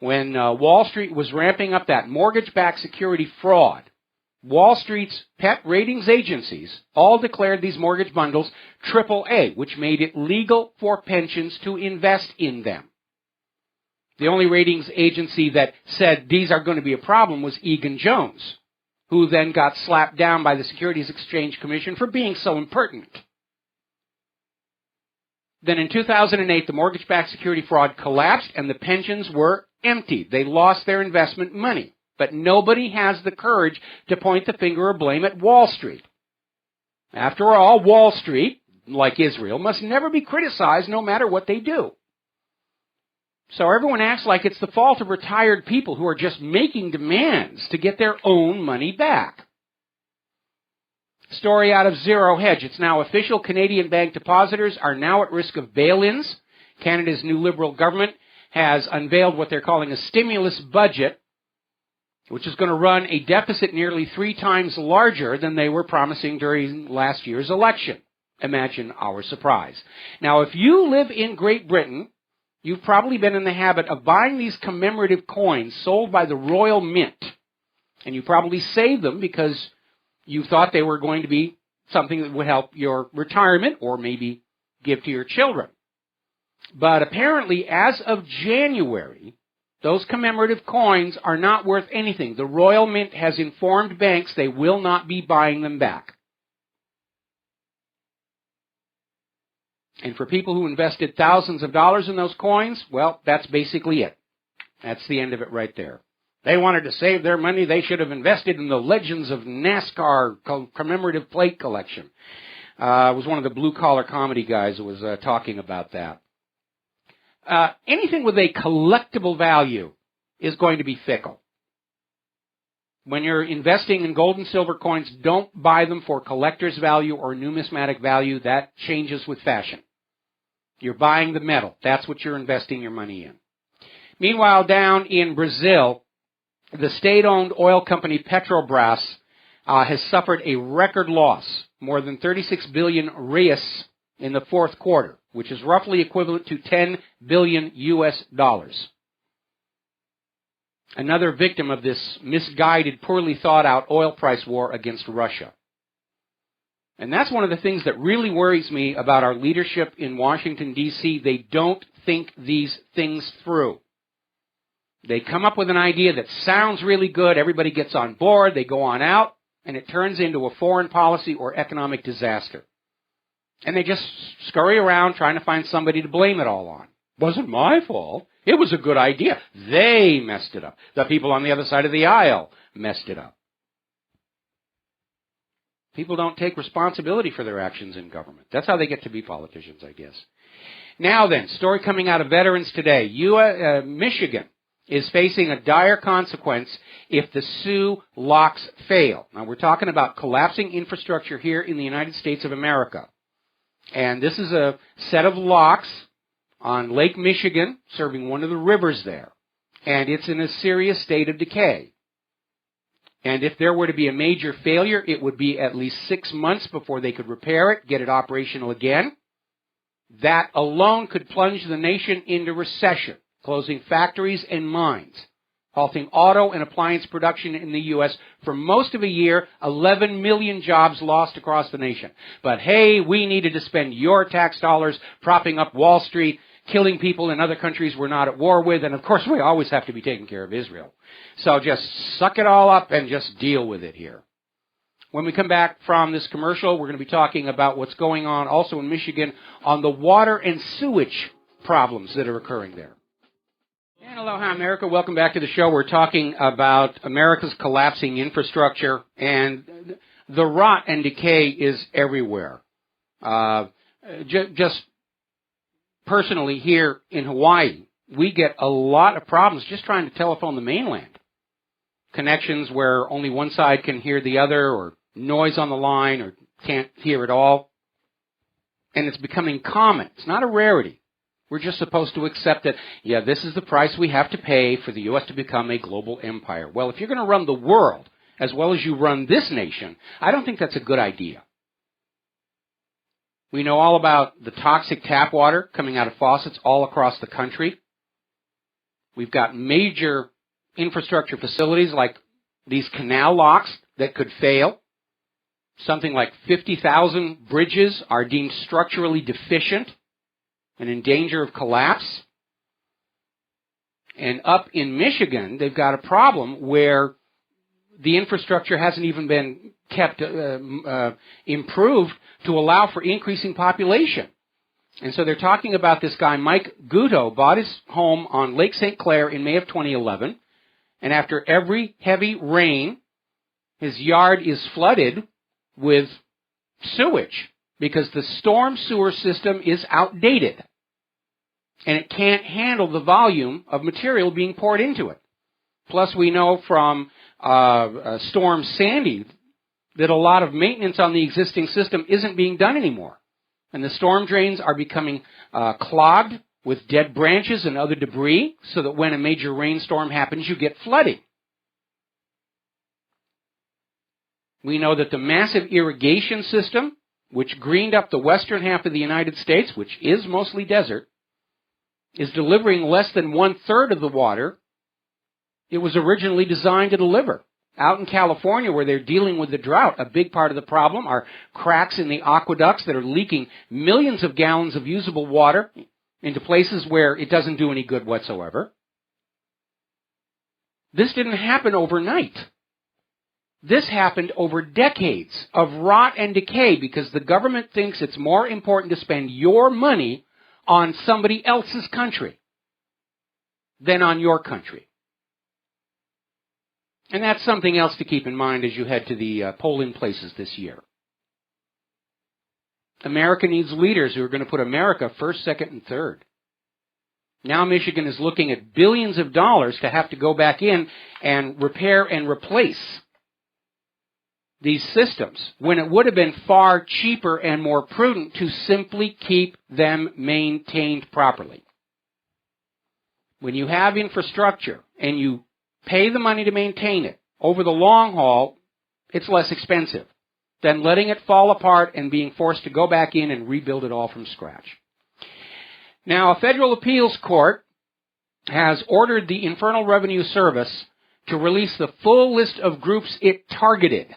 Speaker 2: when Wall Street was ramping up that mortgage-backed security fraud, Wall Street's pet ratings agencies all declared these mortgage bundles AAA, which made it legal for pensions to invest in them. The only ratings agency that said these are going to be a problem was Egan-Jones, who then got slapped down by the Securities Exchange Commission for being so impertinent. Then in 2008, the mortgage-backed security fraud collapsed and the pensions were empty. They lost their investment money. But nobody has the courage to point the finger of blame at Wall Street. After all, Wall Street, like Israel, must never be criticized no matter what they do. So everyone acts like it's the fault of retired people who are just making demands to get their own money back. Story out of Zero Hedge. It's now official. Canadian bank depositors are now at risk of bail-ins. Canada's new Liberal government has unveiled what they're calling a stimulus budget, which is going to run a deficit nearly 3 times larger than they were promising during last year's election. Imagine our surprise. Now, if you live in Great Britain, you've probably been in the habit of buying these commemorative coins sold by the Royal Mint. And you probably saved them because you thought they were going to be something that would help your retirement or maybe give to your children. But apparently, as of January, those commemorative coins are not worth anything. The Royal Mint has informed banks they will not be buying them back. And for people who invested thousands of dollars in those coins, well, that's basically it. That's the end of it right there. They wanted to save their money. They should have invested in the Legends of NASCAR commemorative plate collection. It was one of the blue-collar comedy guys who was talking about that. Anything with a collectible value is going to be fickle. When you're investing in gold and silver coins, don't buy them for collector's value or numismatic value. That changes with fashion. You're buying the metal. That's what you're investing your money in. Meanwhile, down in Brazil, the state-owned oil company Petrobras has suffered a record loss, more than 36 billion reais in the fourth quarter, which is roughly equivalent to $10 billion US. Another victim of this misguided, poorly thought out oil price war against Russia. And that's one of the things that really worries me about our leadership in Washington, D.C. They don't think these things through. They come up with an idea that sounds really good, everybody gets on board, they go on out, and it turns into a foreign policy or economic disaster. And they just scurry around trying to find somebody to blame it all on. Wasn't my fault. It was a good idea. They messed it up. The people on the other side of the aisle messed it up. People don't take responsibility for their actions in government. That's how they get to be politicians, I guess. Now then, story coming out of Veterans Today. Michigan is facing a dire consequence if the Sioux locks fail. Now, we're talking about collapsing infrastructure here in the United States of America. And this is a set of locks on Lake Michigan, serving one of the rivers there. And it's in a serious state of decay. And if there were to be a major failure, it would be at least 6 months before they could repair it, get it operational again. That alone could plunge the nation into recession, closing factories and mines, halting auto and appliance production in the U.S. for most of a year, 11 million jobs lost across the nation. But hey, we needed to spend your tax dollars propping up Wall Street, killing people in other countries we're not at war with, and of course we always have to be taking care of Israel. So just suck it all up and just deal with it here. When we come back from this commercial, we're going to be talking about what's going on also in Michigan on the water and sewage problems that are occurring there. And aloha, America. Welcome back to the show. We're talking about America's collapsing infrastructure, and the rot and decay is everywhere. Just personally here in Hawaii, we get a lot of problems just trying to telephone the mainland. Connections where only one side can hear the other, or noise on the line, or can't hear at all. And it's becoming common. It's not a rarity. We're just supposed to accept that, yeah, this is the price we have to pay for the U.S. to become a global empire. Well, if you're going to run the world as well as you run this nation, I don't think that's a good idea. We know all about the toxic tap water coming out of faucets all across the country. We've got major infrastructure facilities like these canal locks that could fail. Something like 50,000 bridges are deemed structurally deficient and in danger of collapse. And up in Michigan, they've got a problem where the infrastructure hasn't even been kept improved to allow for increasing population. And so they're talking about this guy, Mike Guto, bought his home on Lake St. Clair in May of 2011. And after every heavy rain, his yard is flooded with sewage because the storm sewer system is outdated. And it can't handle the volume of material being poured into it. Plus, we know from Storm Sandy that a lot of maintenance on the existing system isn't being done anymore. And the storm drains are becoming clogged with dead branches and other debris, so that when a major rainstorm happens, you get flooding. We know that the massive irrigation system, which greened up the western half of the United States, which is mostly desert, is delivering less than 1/3 of the water it was originally designed to deliver. Out in California, where they're dealing with the drought, a big part of the problem are cracks in the aqueducts that are leaking millions of gallons of usable water into places where it doesn't do any good whatsoever. This didn't happen overnight. This happened over decades of rot and decay because the government thinks it's more important to spend your money on somebody else's country than on your country. And that's something else to keep in mind as you head to the polling places this year. America needs leaders who are going to put America first, second, and third. Now Michigan is looking at billions of dollars to have to go back in and repair and replace these systems, when it would have been far cheaper and more prudent to simply keep them maintained properly. When you have infrastructure and you pay the money to maintain it, over the long haul, it's less expensive than letting it fall apart and being forced to go back in and rebuild it all from scratch. Now, a federal appeals court has ordered the Internal Revenue Service to release the full list of groups it targeted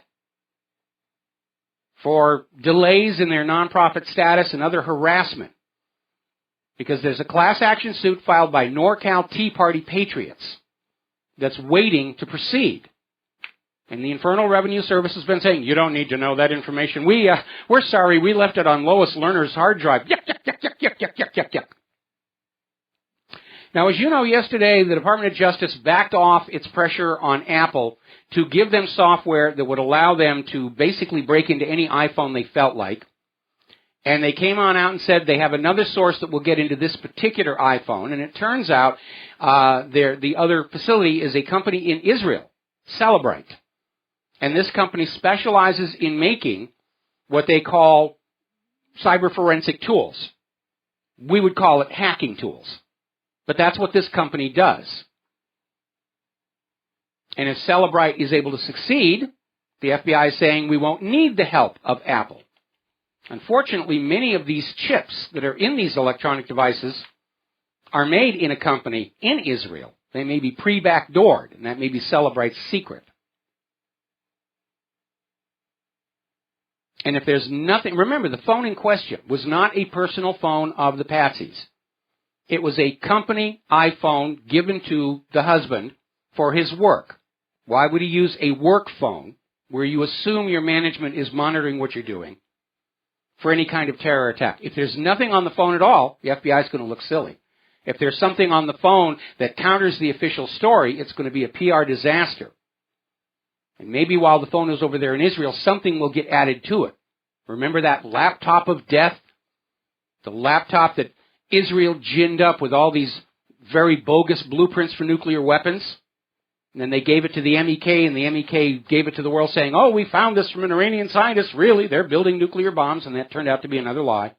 Speaker 2: for delays in their nonprofit status and other harassment. because there's a class action suit filed by NorCal Tea Party patriots that's waiting to proceed. And the Internal Revenue Service has been saying, you don't need to know that information. We're sorry, we left it on Lois Lerner's hard drive. Yuck, yuck, yuck, yuck, yuck, yuck, yuck, yuck, yuck. Now, as you know, yesterday, the Department of Justice backed off its pressure on Apple to give them software that would allow them to basically break into any iPhone they felt like. And they came on out and said they have another source that will get into this particular iPhone. And it turns out the other facility is a company in Israel, Celebrite. And this company specializes in making what they call cyber forensic tools. We would call it hacking tools. But that's what this company does. And if Celebrite is able to succeed, the FBI is saying we won't need the help of Apple. Unfortunately, many of these chips that are in these electronic devices are made in a company in Israel. They may be pre-backdoored, and that may be Celebrite's secret. And if there's nothing, remember, the phone in question was not a personal phone of the Patsies. It was a company iPhone given to the husband for his work. Why would he use a work phone where you assume your management is monitoring what you're doing for any kind of terror attack? If there's nothing on the phone at all, the FBI is going to look silly. If there's something on the phone that counters the official story, it's going to be a PR disaster. And maybe while the phone is over there in Israel, something will get added to it. Remember that laptop of death? The laptop that Israel ginned up with all these very bogus blueprints for nuclear weapons? And then they gave it to the MEK, and the MEK gave it to the world saying, oh, we found this from an Iranian scientist. Really, they're building nuclear bombs, and that turned out to be another lie.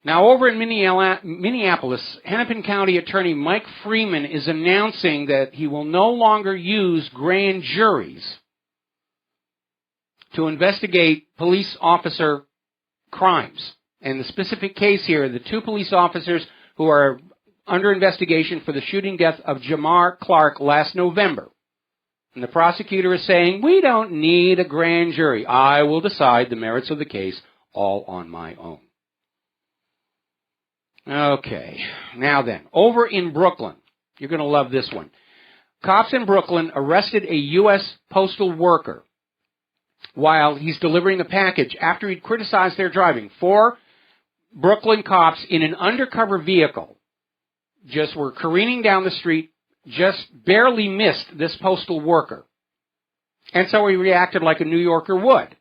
Speaker 2: Now, over in Minneapolis, Hennepin County Attorney Mike Freeman is announcing that he will no longer use grand juries to investigate police officer crimes. And the specific case here, the two police officers who are under investigation for the shooting death of Jamar Clark last November. And the prosecutor is saying, we don't need a grand jury. I will decide the merits of the case all on my own. Okay, now then, over in Brooklyn, you're going to love this one. Cops in Brooklyn arrested a U.S. postal worker while he's delivering a package after he'd criticized their driving. 4 Brooklyn cops in an undercover vehicle just were careening down the street, just barely missed this postal worker. And so he reacted like a New Yorker would.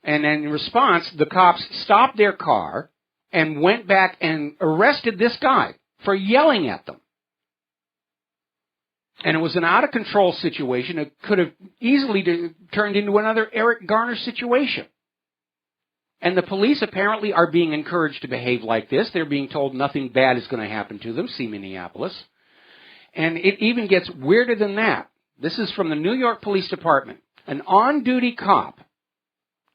Speaker 2: And then in response, the cops stopped their car and went back and arrested this guy for yelling at them. And it was an out-of-control situation. It could have easily turned into another Eric Garner situation. And the police apparently are being encouraged to behave like this. They're being told nothing bad is going to happen to them. See Minneapolis. And it even gets weirder than that. This is from the New York Police Department. An on-duty cop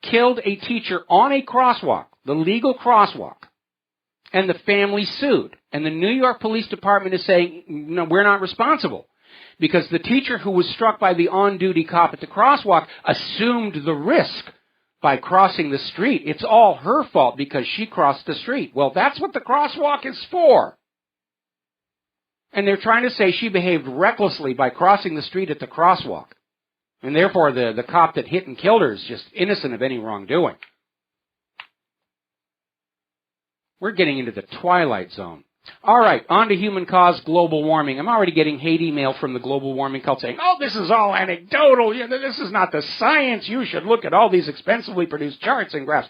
Speaker 2: killed a teacher on a crosswalk, the legal crosswalk, and the family sued. And the New York Police Department is saying, no, we're not responsible, because the teacher who was struck by the on-duty cop at the crosswalk assumed the risk by crossing the street. It's all her fault because she crossed the street. Well, that's what the crosswalk is for. And they're trying to say she behaved recklessly by crossing the street at the crosswalk. And therefore, the cop that hit and killed her is just innocent of any wrongdoing. We're getting into the twilight zone. All right, on to human-caused global warming. I'm already getting hate email from the global warming cult saying, oh, this is all anecdotal. This is not the science. You should look at all these expensively produced charts and graphs.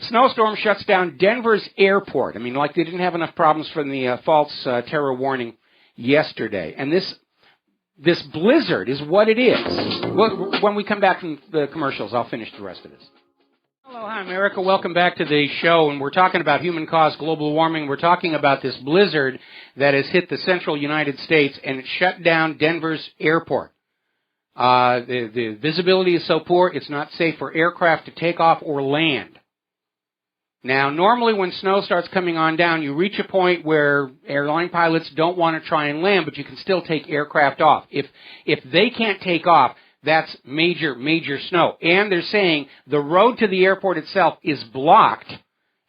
Speaker 2: Snowstorm shuts down Denver's airport. I mean, like they didn't have enough problems from the false terror warning yesterday. And this blizzard is what it is. When we come back from the commercials, I'll finish the rest of this. Hello, hi, America. Welcome back to the show. And we're talking about human-caused global warming. We're talking about this blizzard that has hit the central United States, and it shut down Denver's airport. The visibility is so poor, it's not safe for aircraft to take off or land. Now, normally when snow starts coming on down, you reach a point where airline pilots don't want to try and land, but you can still take aircraft off. If they can't take off, that's major, major snow. And they're saying the road to the airport itself is blocked,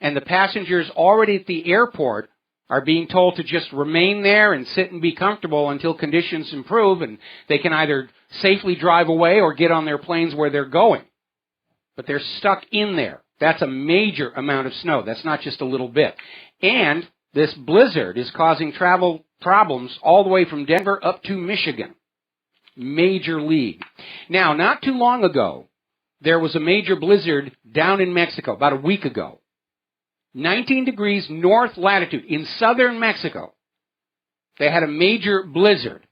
Speaker 2: and the passengers already at the airport are being told to just remain there and sit and be comfortable until conditions improve and they can either safely drive away or get on their planes where they're going. But they're stuck in there. That's a major amount of snow. That's not just a little bit. And this blizzard is causing travel problems all the way from Denver up to Michigan. Major league. Now, not too long ago, there was a major blizzard down in Mexico, about a week ago. 19 degrees north latitude in southern Mexico. They had a major blizzard.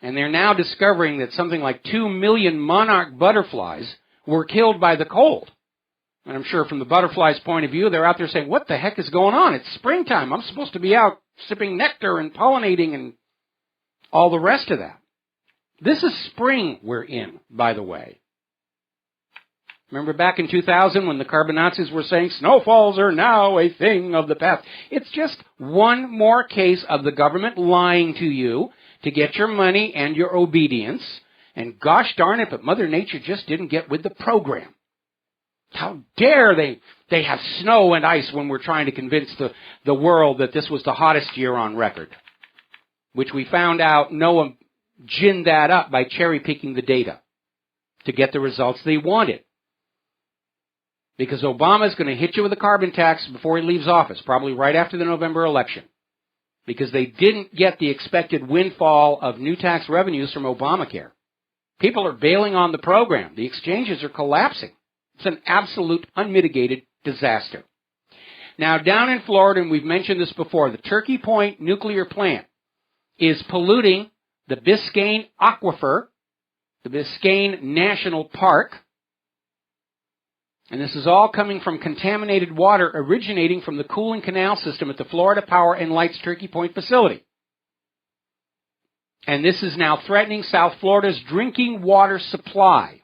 Speaker 2: And they're now discovering that something like 2 million monarch butterflies were killed by the cold. And I'm sure from the butterflies' point of view, they're out there saying, what the heck is going on? It's springtime. I'm supposed to be out sipping nectar and pollinating and all the rest of that. This is spring we're in, by the way. Remember back in 2000 when the Carbonazis were saying snowfalls are now a thing of the past? It's just one more case of the government lying to you to get your money and your obedience. And gosh darn it, but Mother Nature just didn't get with the program. How dare they have snow and ice when we're trying to convince the world that this was the hottest year on record. Which we found out Noah ginned that up by cherry-picking the data to get the results they wanted. Because Obama's going to hit you with a carbon tax before he leaves office, probably right after the November election. Because they didn't get the expected windfall of new tax revenues from Obamacare. People are bailing on the program. The exchanges are collapsing. It's an absolute unmitigated disaster. Now, down in Florida, and we've mentioned this before, the Turkey Point nuclear plant is polluting the Biscayne Aquifer, the Biscayne National Park. And this is all coming from contaminated water originating from the cooling canal system at the Florida Power and Light's Turkey Point facility. And this is now threatening South Florida's drinking water supply.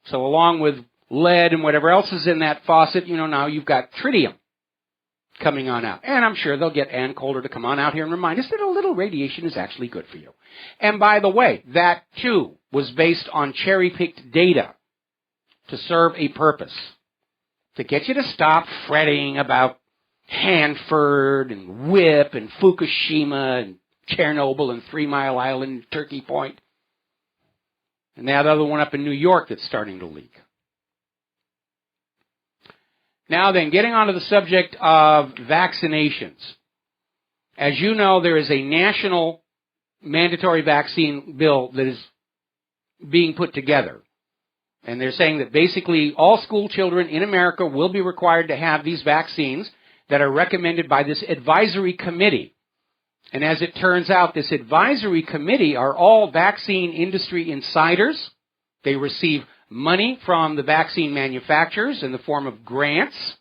Speaker 2: So along with lead and whatever else is in that faucet, now you've got tritium coming on out. And I'm sure they'll get Ann Coulter to come on out here and remind us that a little radiation is actually good for you. And by the way, that too was based on cherry-picked data to serve a purpose. To get you to stop fretting about Hanford and WIP and Fukushima and Chernobyl and 3 Mile Island, Turkey Point. And that other one up in New York that's starting to leak. Now then, getting on to the subject of vaccinations. As you know, there is a national mandatory vaccine bill that is being put together. And they're saying that basically all school children in America will be required to have these vaccines that are recommended by this advisory committee. And as it turns out, this advisory committee are all vaccine industry insiders. They receive money from the vaccine manufacturers in the form of grants.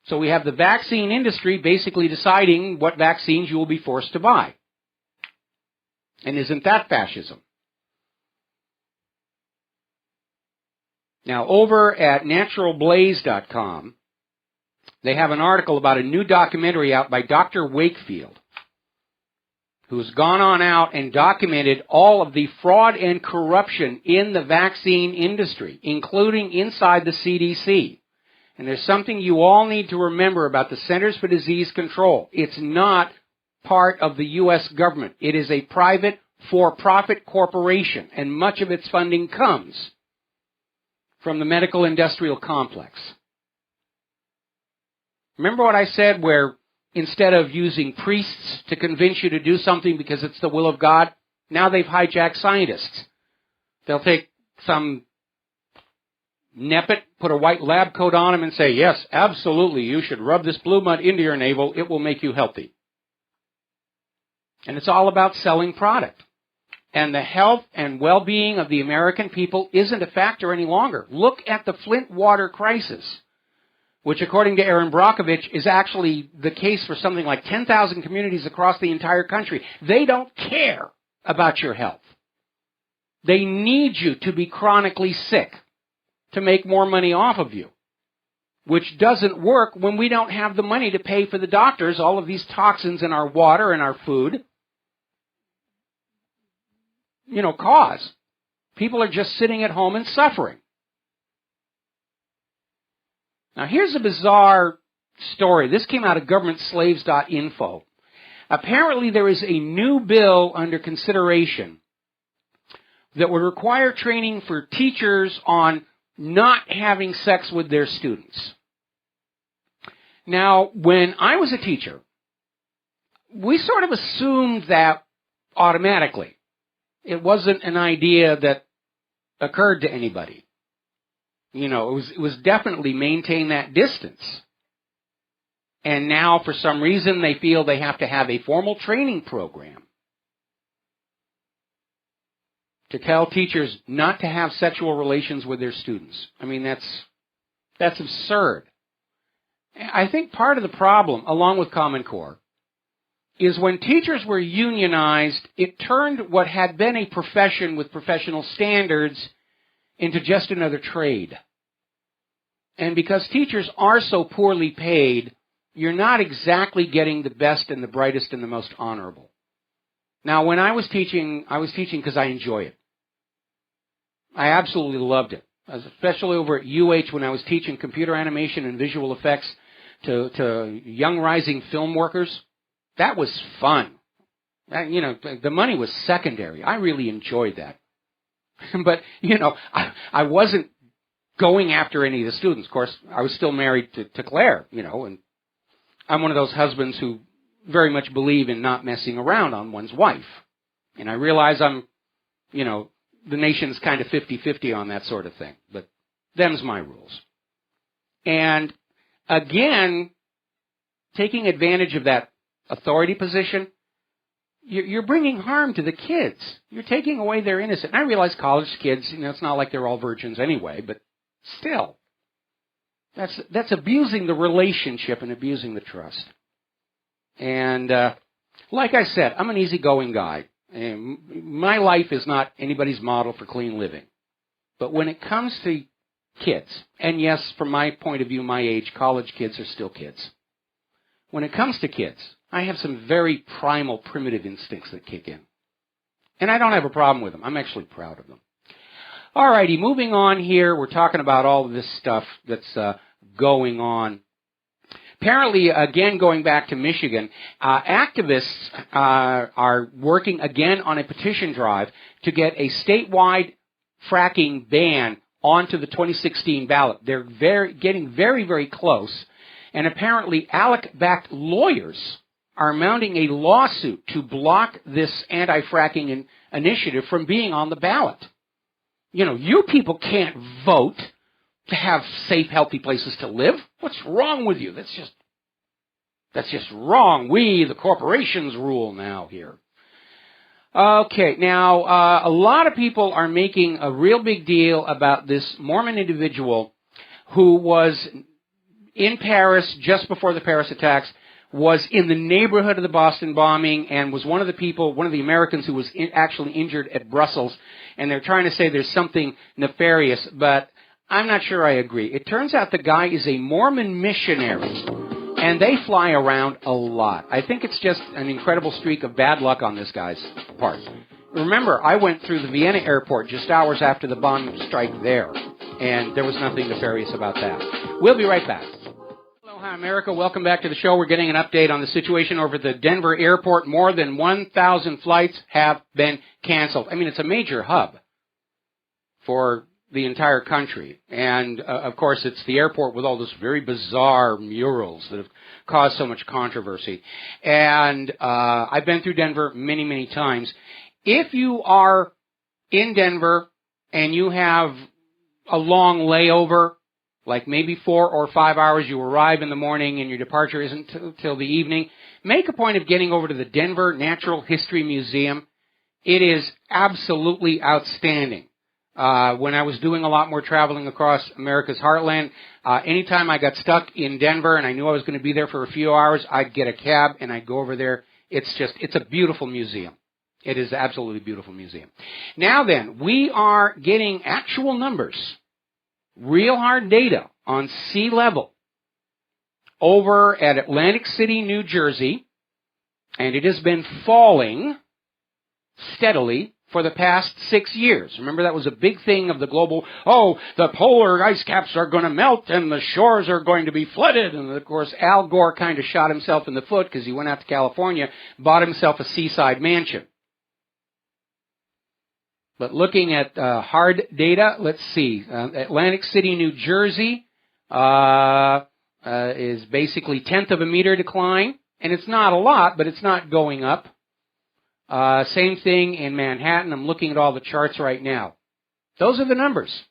Speaker 2: So we have the vaccine industry basically deciding what vaccines you will be forced to buy. And isn't that fascism? Now, over at naturalblaze.com, they have an article about a new documentary out by Dr. Wakefield, who's gone on out and documented all of the fraud and corruption in the vaccine industry, including inside the CDC. And there's something you all need to remember about the Centers for Disease Control. It's not part of the U.S. government. It is a private, for-profit corporation, and much of its funding comes from the medical industrial complex. Remember what I said where instead of using priests to convince you to do something because it's the will of God, now they've hijacked scientists. They'll take some neppet, put a white lab coat on him and say, yes, absolutely, you should rub this blue mud into your navel. It will make you healthy. And it's all about selling product. And the health and well-being of the American people isn't a factor any longer. Look at the Flint water crisis, which according to Aaron Brockovich is actually the case for something like 10,000 communities across the entire country. They don't care about your health. They need you to be chronically sick to make more money off of you, which doesn't work when we don't have the money to pay for the doctors, all of these toxins in our water and our food, cause. People are just sitting at home and suffering. Now, here's a bizarre story. This came out of governmentslaves.info. Apparently, there is a new bill under consideration that would require training for teachers on not having sex with their students. Now, when I was a teacher, we sort of assumed that automatically. It wasn't an idea that occurred to anybody. You know, it was definitely maintain that distance. And now, for some reason, they feel they have to have a formal training program to tell teachers not to have sexual relations with their students. I mean, that's absurd. I think part of the problem, along with Common Core, is when teachers were unionized, it turned what had been a profession with professional standards into just another trade. And because teachers are so poorly paid, you're not exactly getting the best and the brightest and the most honorable. Now, when I was teaching because I enjoy it. I absolutely loved it, especially over at UH when I was teaching computer animation and visual effects to young rising film workers. That was fun. The money was secondary. I really enjoyed that. But, I wasn't going after any of the students. Of course, I was still married to Claire, and I'm one of those husbands who very much believe in not messing around on one's wife. And I realize I'm, the nation's kind of 50-50 on that sort of thing. But them's my rules. And again, taking advantage of that authority position, you're bringing harm to the kids. You're taking away their innocence. And I realize college kids, it's not like they're all virgins anyway, but still, that's abusing the relationship and abusing the trust. And like I said, I'm an easygoing guy. And my life is not anybody's model for clean living. But when it comes to kids, and yes, from my point of view, my age, college kids are still kids. When it comes to kids, I have some very primal, primitive instincts that kick in. And I don't have a problem with them. I'm actually proud of them. All righty, moving on here. We're talking about all of this stuff that's going on. Apparently, again, going back to Michigan, activists are working again on a petition drive to get a statewide fracking ban onto the 2016 ballot. They're getting very, very close. And apparently, ALEC-backed lawyers are mounting a lawsuit to block this anti-fracking initiative from being on the ballot. You people can't vote to have safe, healthy places to live. What's wrong with you? That's just wrong. We, the corporations, rule now here. Okay, now, a lot of people are making a real big deal about this Mormon individual who was in Paris just before the Paris attacks, was in the neighborhood of the Boston bombing, and was one of the Americans who was actually injured at Brussels. And they're trying to say there's something nefarious, but I'm not sure I agree. It turns out the guy is a Mormon missionary, and they fly around a lot. I think it's just an incredible streak of bad luck on this guy's part. Remember, I went through the Vienna airport just hours after the bomb strike there, and there was nothing nefarious about that. We'll be right back. Aloha, America. Welcome back to the show. We're getting an update on the situation over the Denver airport. More than 1,000 flights have been canceled. I mean, it's a major hub for the entire country. And, of course, it's the airport with all those very bizarre murals that have caused so much controversy. And I've been through Denver many, many times. If you are in Denver and you have a long layover, like maybe 4 or 5 hours, you arrive in the morning and your departure isn't till the evening, make a point of getting over to the Denver Natural History Museum. It is absolutely outstanding. When I was doing a lot more traveling across America's heartland, anytime I got stuck in Denver and I knew I was going to be there for a few hours, I'd get a cab and I'd go over there. It's a beautiful museum. It is an absolutely beautiful museum. Now then, we are getting actual numbers, real hard data on sea level over at Atlantic City, New Jersey, and it has been falling steadily for the past 6 years. Remember, that was a big thing of the global, oh, the polar ice caps are going to melt and the shores are going to be flooded. And, of course, Al Gore kind of shot himself in the foot because he went out to California, bought himself a seaside mansion. But looking at hard data, let's see. Atlantic City, New Jersey is basically 1/10 of a meter decline. And it's not a lot, but it's not going up. Same thing in Manhattan. I'm looking at all the charts right now. Those are the numbers.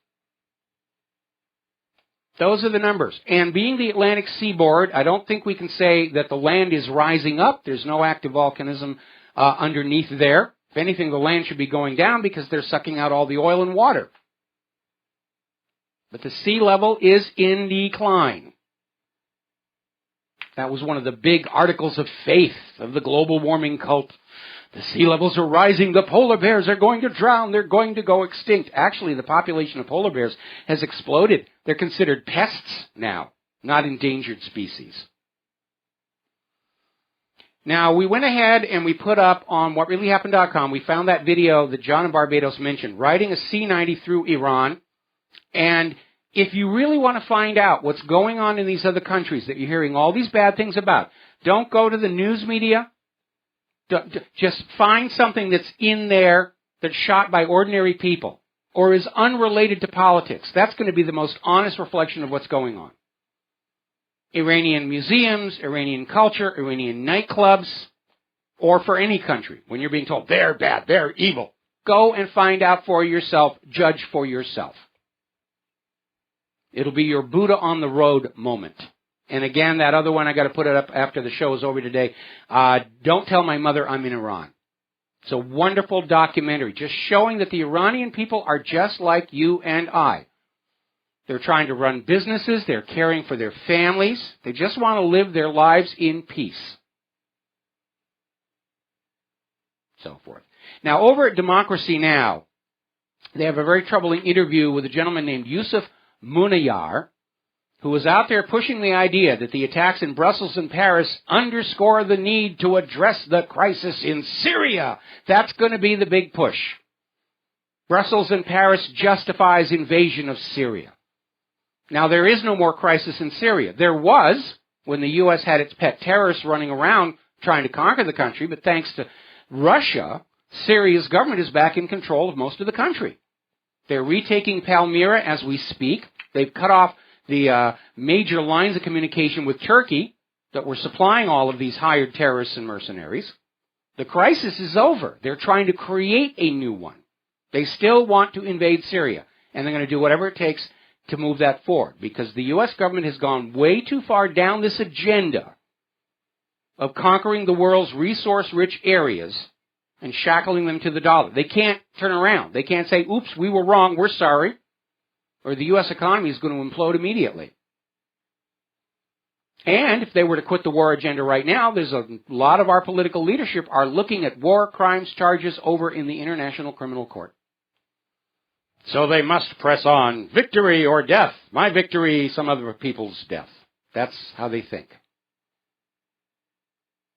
Speaker 2: Those are the numbers. And being the Atlantic seaboard, I don't think we can say that the land is rising up. There's no active volcanism underneath there. If anything, the land should be going down because they're sucking out all the oil and water. But the sea level is in decline. That was one of the big articles of faith of the global warming cult. The sea levels are rising. The polar bears are going to drown. They're going to go extinct. Actually, the population of polar bears has exploded. They're considered pests now, not endangered species. Now, we went ahead and we put up on WhatReallyHappened.com, we found that video that John in Barbados mentioned, riding a C-90 through Iran. And if you really want to find out what's going on in these other countries that you're hearing all these bad things about, don't go to the news media. Just find something that's in there that's shot by ordinary people or is unrelated to politics. That's going to be the most honest reflection of what's going on. Iranian museums, Iranian culture, Iranian nightclubs, or for any country. When you're being told, they're bad, they're evil, go and find out for yourself, judge for yourself. It'll be your Buddha on the road moment. And again, that other one, I got to put it up after the show is over today. Don't Tell My Mother I'm in Iran. It's a wonderful documentary just showing that the Iranian people are just like you and I. They're trying to run businesses. They're caring for their families. They just want to live their lives in peace. So forth. Now, over at Democracy Now!, they have a very troubling interview with a gentleman named Yusuf Munayar, who was out there pushing the idea that the attacks in Brussels and Paris underscore the need to address the crisis in Syria. That's going to be the big push. Brussels and Paris justifies invasion of Syria. Now, there is no more crisis in Syria. There was when the U.S. had its pet terrorists running around trying to conquer the country, but thanks to Russia, Syria's government is back in control of most of the country. They're retaking Palmyra as we speak. They've cut off the major lines of communication with Turkey that were supplying all of these hired terrorists and mercenaries. The crisis is over. They're trying to create a new one. They still want to invade Syria, and they're going to do whatever it takes to move that forward, because the U.S. government has gone way too far down this agenda of conquering the world's resource-rich areas and shackling them to the dollar. They can't turn around. They can't say, oops, we were wrong, we're sorry, or the U.S. economy is going to implode immediately. And if they were to quit the war agenda right now, there's a lot of our political leadership are looking at war crimes charges over in the International Criminal Court. So they must press on victory or death. My victory, some other people's death. That's how they think.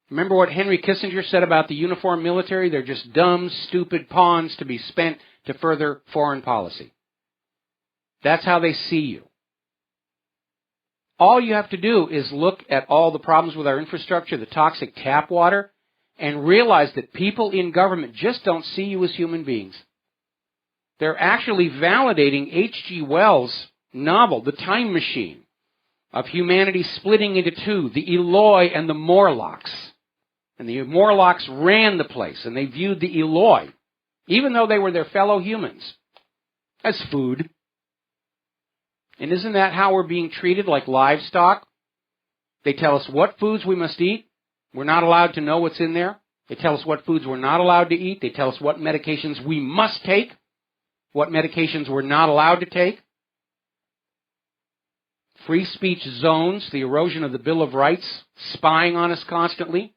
Speaker 2: Remember what Henry Kissinger said about the uniformed military? They're just dumb, stupid pawns to be spent to further foreign policy. That's how they see you. All you have to do is look at all the problems with our infrastructure, the toxic tap water, and realize that people in government just don't see you as human beings. They're actually validating H.G. Wells' novel, The Time Machine, of humanity splitting into two, the Eloi and the Morlocks. And the Morlocks ran the place, and they viewed the Eloi, even though they were their fellow humans, as food. And isn't that how we're being treated, like livestock? They tell us what foods we must eat. We're not allowed to know what's in there. They tell us what foods we're not allowed to eat. They tell us what medications we must take, what medications we're not allowed to take. Free speech zones, the erosion of the Bill of Rights, spying on us constantly.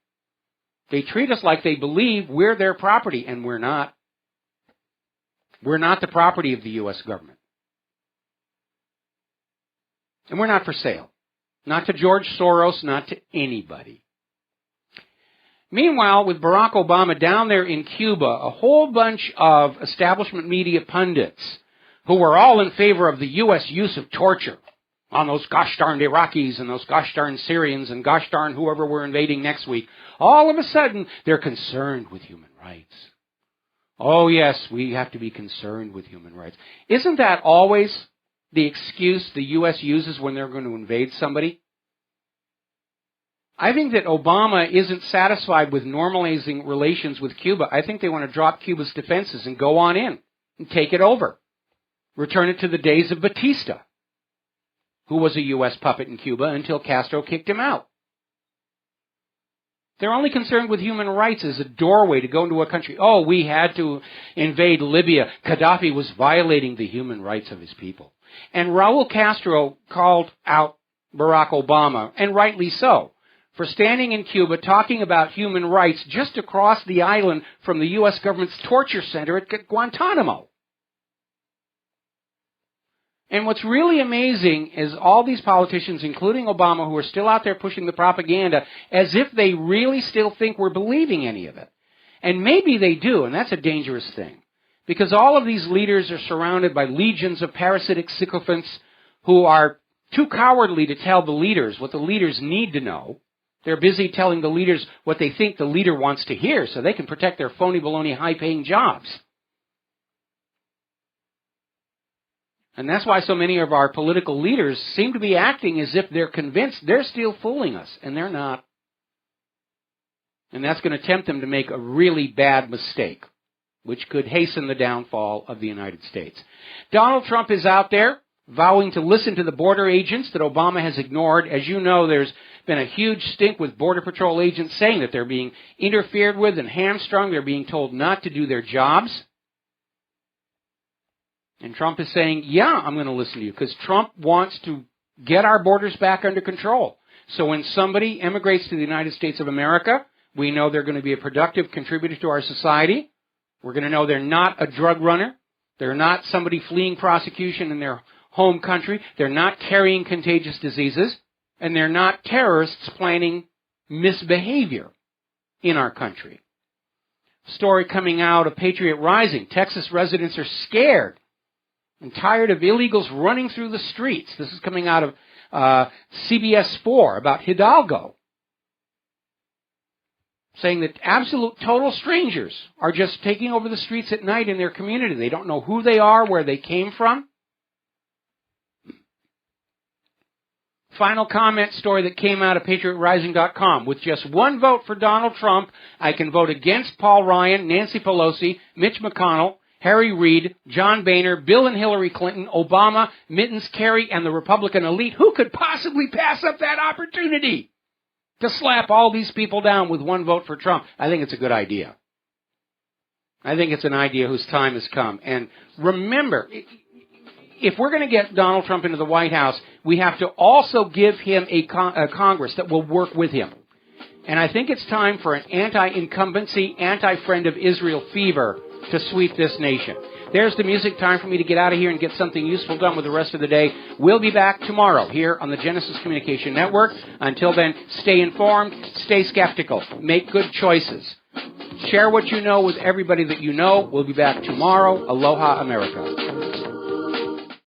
Speaker 2: They treat us like they believe we're their property, and we're not. We're not the property of the U.S. government. And we're not for sale. Not to George Soros, not to anybody. Meanwhile, with Barack Obama down there in Cuba, a whole bunch of establishment media pundits who were all in favor of the U.S. use of torture on those gosh darned Iraqis and those gosh darn Syrians and gosh darn whoever we're invading next week, all of a sudden they're concerned with human rights. Oh, yes, we have to be concerned with human rights. Isn't that always the excuse the U.S. uses when they're going to invade somebody? I think that Obama isn't satisfied with normalizing relations with Cuba. I think they want to drop Cuba's defenses and go on in and take it over. Return it to the days of Batista, who was a U.S. puppet in Cuba until Castro kicked him out. They're only concerned with human rights as a doorway to go into a country. Oh, we had to invade Libya. Gaddafi was violating the human rights of his people. And Raul Castro called out Barack Obama, and rightly so, for standing in Cuba talking about human rights just across the island from the U.S. government's torture center at Guantanamo. And what's really amazing is all these politicians, including Obama, who are still out there pushing the propaganda as if they really still think we're believing any of it. And maybe they do, and that's a dangerous thing. Because all of these leaders are surrounded by legions of parasitic sycophants who are too cowardly to tell the leaders what the leaders need to know. They're busy telling the leaders what they think the leader wants to hear so they can protect their phony baloney high-paying jobs. And that's why so many of our political leaders seem to be acting as if they're convinced they're still fooling us, and they're not. And that's going to tempt them to make a really bad mistake, which could hasten the downfall of the United States. Donald Trump is out there vowing to listen to the border agents that Obama has ignored. As you know, there's been a huge stink with Border Patrol agents saying that they're being interfered with and hamstrung. They're being told not to do their jobs. And Trump is saying, yeah, I'm going to listen to you, because Trump wants to get our borders back under control. So when somebody emigrates to the United States of America, we know they're going to be a productive contributor to our society. We're going to know they're not a drug runner. They're not somebody fleeing prosecution in their home country. They're not carrying contagious diseases. And they're not terrorists planning misbehavior in our country. Story coming out of Patriot Rising. Texas residents are scared and tired of illegals running through the streets. This is coming out of CBS 4 about Hidalgo, saying that absolute total strangers are just taking over the streets at night in their community. They don't know who they are, where they came from. Final comment story that came out of PatriotRising.com. With just one vote for Donald Trump, I can vote against Paul Ryan, Nancy Pelosi, Mitch McConnell, Harry Reid, John Boehner, Bill and Hillary Clinton, Obama, Mittens, Kerry, and the Republican elite. Who could possibly pass up that opportunity to slap all these people down with one vote for Trump? I think it's a good idea. I think it's an idea whose time has come. And remember, if we're going to get Donald Trump into the White House, we have to also give him a Congress that will work with him. And I think it's time for an anti-incumbency, anti-friend of Israel fever to sweep this nation. There's the music. Time for me to get out of here and get something useful done with the rest of the day. We'll be back tomorrow here on the Genesis Communication Network. Until then, stay informed, stay skeptical, make good choices. Share what you know with everybody that you know. We'll be back tomorrow. Aloha, America.